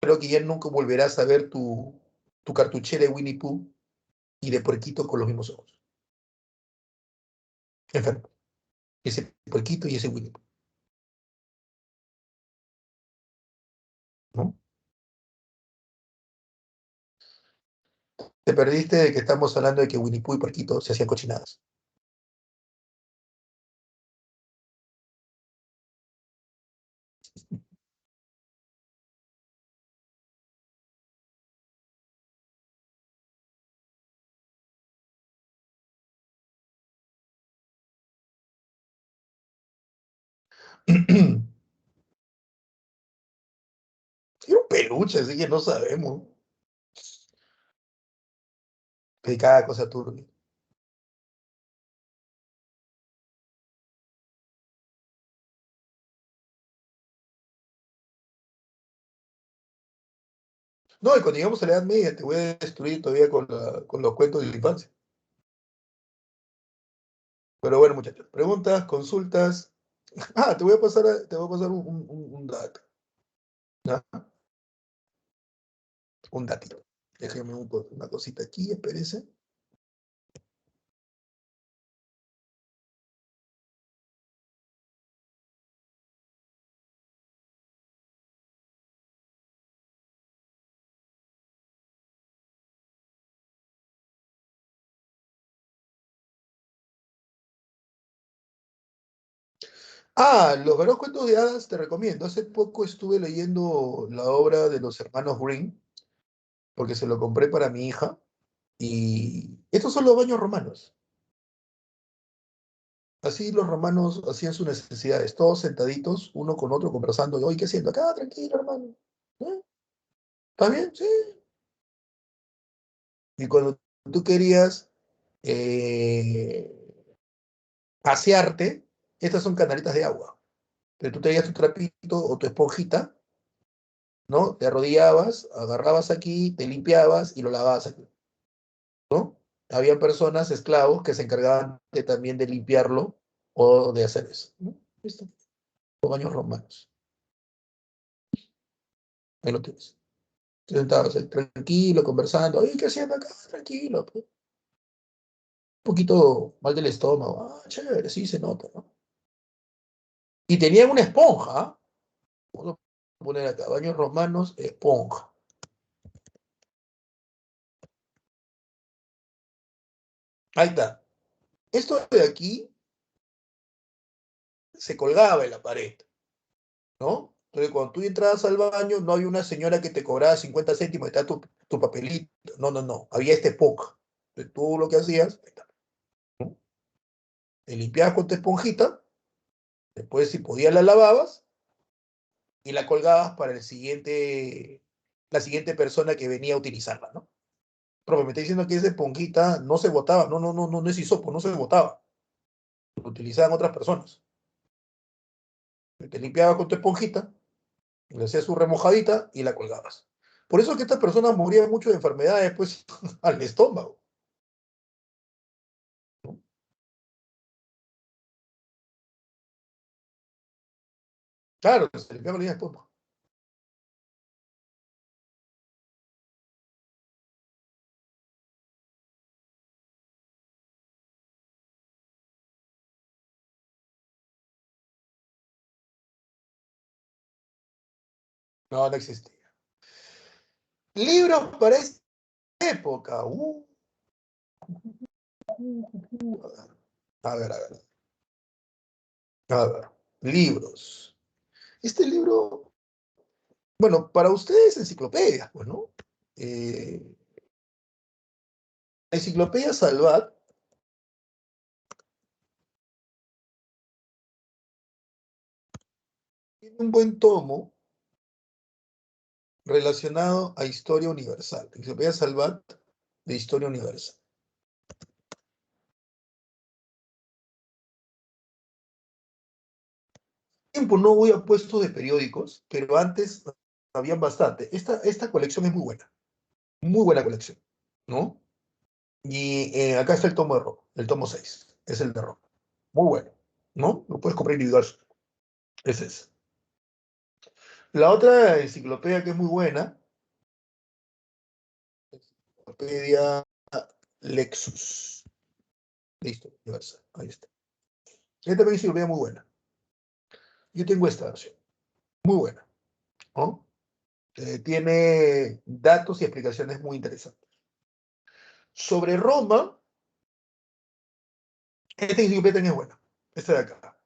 creo que ya nunca volverás a ver tu cartuchera de Winnie Pooh y de puerquito con los mismos ojos. Enfermo. Ese puerquito y ese Winnie Pooh, ¿no? Te perdiste de que estamos hablando de que Winnie Pooh y puerquito se hacían cochinadas. Era un peluche, así que no sabemos. Que cada cosa turbia. No, y cuando llegamos a la Edad Media te voy a destruir todavía con los cuentos de la infancia. Pero bueno, muchachos, preguntas, consultas. Ah, te voy a pasar un dato, ¿ya? Un datito. Déjame una cosita aquí, espérese. Ah, los veros cuentos de hadas te recomiendo. Hace poco estuve leyendo la obra de los hermanos Green, porque se lo compré para mi hija. Y estos son los baños romanos. Así los romanos hacían sus necesidades, todos sentaditos, uno con otro, conversando. Y, oye, ¿qué haciendo? Acá, tranquilo, hermano. ¿Eh? ¿Está bien? Sí. Y cuando tú querías eh, asearte, estas son canalitas de agua. Pero tú traías tu trapito o tu esponjita, ¿no? Te arrodillabas, agarrabas aquí, te limpiabas y lo lavabas aquí, ¿no? Había personas, esclavos, que se encargaban también de limpiarlo o de hacer eso, ¿no? Listo. Los baños romanos. Ahí lo tienes. Te sentabas ahí, tranquilo, conversando. Oye, ¿qué haciendo acá? Tranquilo, pues. Un poquito mal del estómago. Ah, chévere, sí se nota, ¿no? Y tenían una esponja. ¿Ah? Vamos a poner acá, baños romanos, esponja. Ahí está. Esto de aquí se colgaba en la pared, ¿no? Entonces, cuando tú entrabas al baño, no había una señora que te cobraba 50 céntimos y te da tu papelito. No, no, no. Había esta esponja. Entonces, tú lo que hacías, ahí está, ¿no? Te limpiabas con tu esponjita, después, si podías, la lavabas y la colgabas para la siguiente persona que venía a utilizarla, ¿no? Pero me está diciendo que esa esponjita no se botaba. No, no, no, no, no es hisopo, no se botaba. Lo utilizaban otras personas. Te limpiabas con tu esponjita, le hacías su remojadita y la colgabas. Por eso es que estas personas morían mucho de enfermedades, pues, al estómago, ¿no? Claro, se limpiaban el estómago. No, no existía. Libros para esta época. A ver, a ver, a ver. Libros. Este libro, bueno, para ustedes enciclopedias, pues, ¿no? Eh, Enciclopedia Salvat tiene un buen tomo relacionado a historia universal. Enciclopedia Salvat de historia universal. Tiempo no voy a puestos de periódicos, pero antes habían bastante. Esta colección es muy buena colección, ¿no? Y acá está el tomo de rock, el tomo 6 es el de rock. Muy bueno, ¿no? Lo puedes comprar individual. Ese es. La otra enciclopedia que es muy buena, enciclopedia Lexus. Listo, universal. Ahí está. Esta también es enciclopedia muy buena. Yo tengo esta versión. Muy buena, ¿no? Tiene datos y explicaciones muy interesantes. Sobre Roma, esta enciclopedia también es buena. Esta de acá.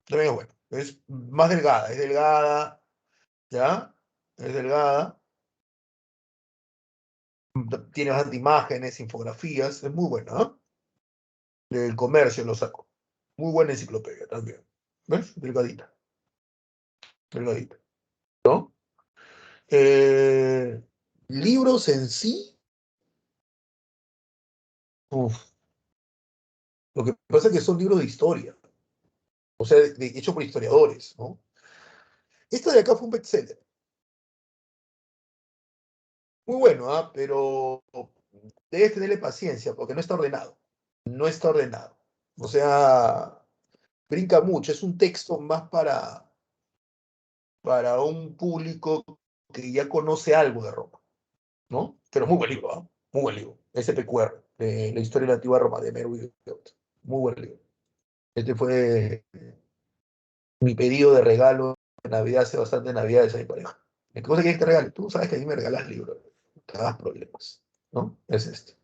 También es buena. Es más delgada. Es delgada, ¿ya? Es delgada. Tiene bastante imágenes, infografías. Es muy buena, ¿no? Del comercio lo saco. Muy buena enciclopedia también. ¿Ves? Delgadita. Delgadita. ¿No? Eh, libros en sí. Uf, lo que pasa es que son libros de historia. O sea, hechos por historiadores, ¿no? Esta de acá fue un bestseller. Muy bueno, ¿ah? Pero debes tenerle paciencia porque no está ordenado. No está ordenado. O sea, brinca mucho. Es un texto más para un público que ya conoce algo de Roma, ¿no? Pero muy buen libro, ¿ah? Muy buen libro. SPQR, de la historia de la antigua Roma, de Merwin. Muy buen libro. Este fue mi pedido de regalo de Navidad hace bastante Navidades a mi pareja. ¿Qué cosa quieres que te regale? Tú sabes que a mí me regalas libros. Te das problemas, ¿no? Es este.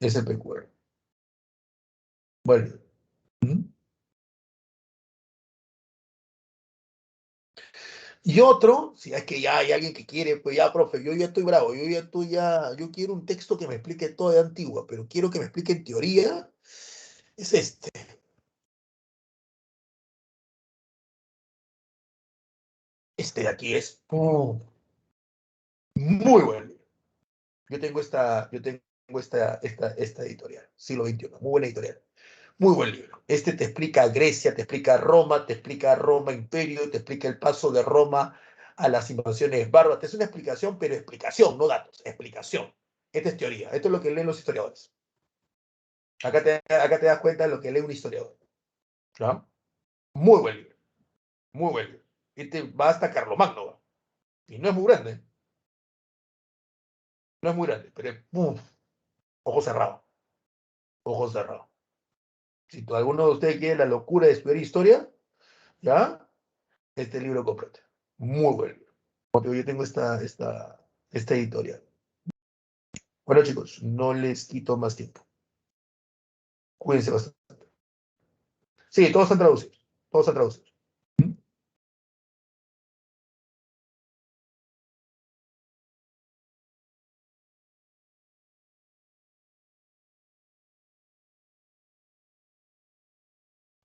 SPQR. Bueno. ¿Mm? Y otro, si es que ya hay alguien que quiere, pues ya, profe, yo ya estoy bravo, yo quiero un texto que me explique todo de Antigua, pero quiero que me explique en teoría, es este. Este de aquí es muy bueno. Yo tengo esta editorial, siglo XXI, muy buena editorial. Muy buen libro. Este te explica Grecia, te explica Roma, te explica Roma Imperio, te explica el paso de Roma a las invasiones bárbaras. Es una explicación, pero explicación, no datos, explicación. Esta es teoría. Esto es lo que leen los historiadores. Acá te das cuenta de lo que lee un historiador. ¿No? Muy buen libro, muy buen libro. Este va hasta Carlomagno. ¿Va? Y no es muy grande, no es muy grande, pero es ojo cerrado, ojo cerrado. Si alguno de ustedes quiere la locura de estudiar historia, ¿ya? Este libro cómprate. Muy buen libro. Porque yo tengo esta editorial. Bueno, chicos, no les quito más tiempo. Cuídense bastante. Sí, todos están traducidos. Todos están traducidos. ¿Mm?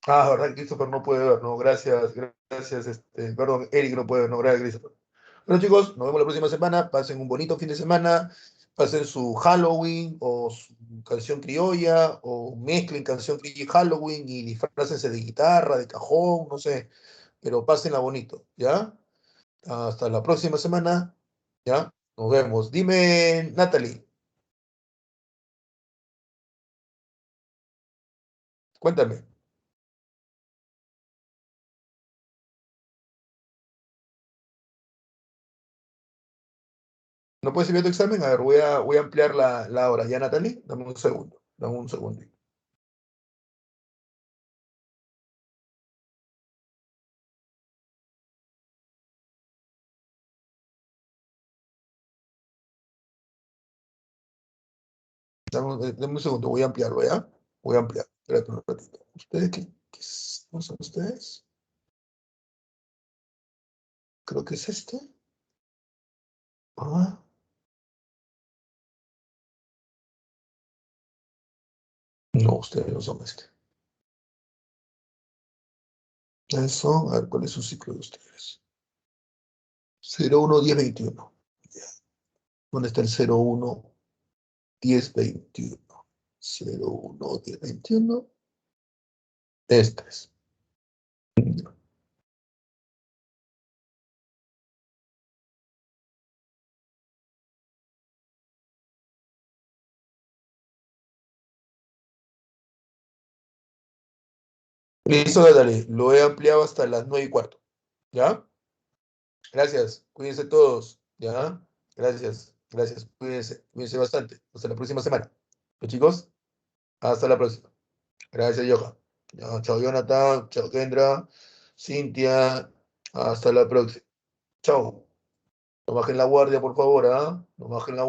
Ah, verdad, Christopher no puede ver, no, gracias, gracias, perdón, Eric no puede ver, no, gracias, Christopher. Bueno, chicos, nos vemos la próxima semana, pasen un bonito fin de semana, pasen su Halloween o su canción criolla, o mezclen canción criolla y Halloween y disfrácense de guitarra, de cajón, no sé, pero pásenla bonito, ¿ya? Hasta la próxima semana, ¿ya? Nos vemos. Dime, Natalie, cuéntame. ¿No puedes enviar tu examen? A ver, voy a ampliar la hora. ¿Ya, Natalie? Dame un segundo. Dame un segundo. Dame un segundo, voy a ampliarlo, ¿ya? Voy a ampliar. Espérate un ratito. ¿Ustedes no son ustedes? Creo que es este. Ah, no, ustedes no son este. Ustedes son, a ver, ¿cuál es su ciclo de ustedes? 01 10 21. Ya. ¿Dónde está el 01 10 21? 01 10 21. Este es. Listo, dale. Lo he ampliado hasta las 9:15. ¿Ya? Gracias, cuídense todos, ¿ya? Gracias, gracias, cuídense bastante. Hasta la próxima semana. Pues chicos, hasta la próxima. Gracias, Johan. Ya, chao, Jonathan, chao, Kendra, Cintia, hasta la próxima. Chao. No bajen la guardia, por favor, ¿ah? No bajen la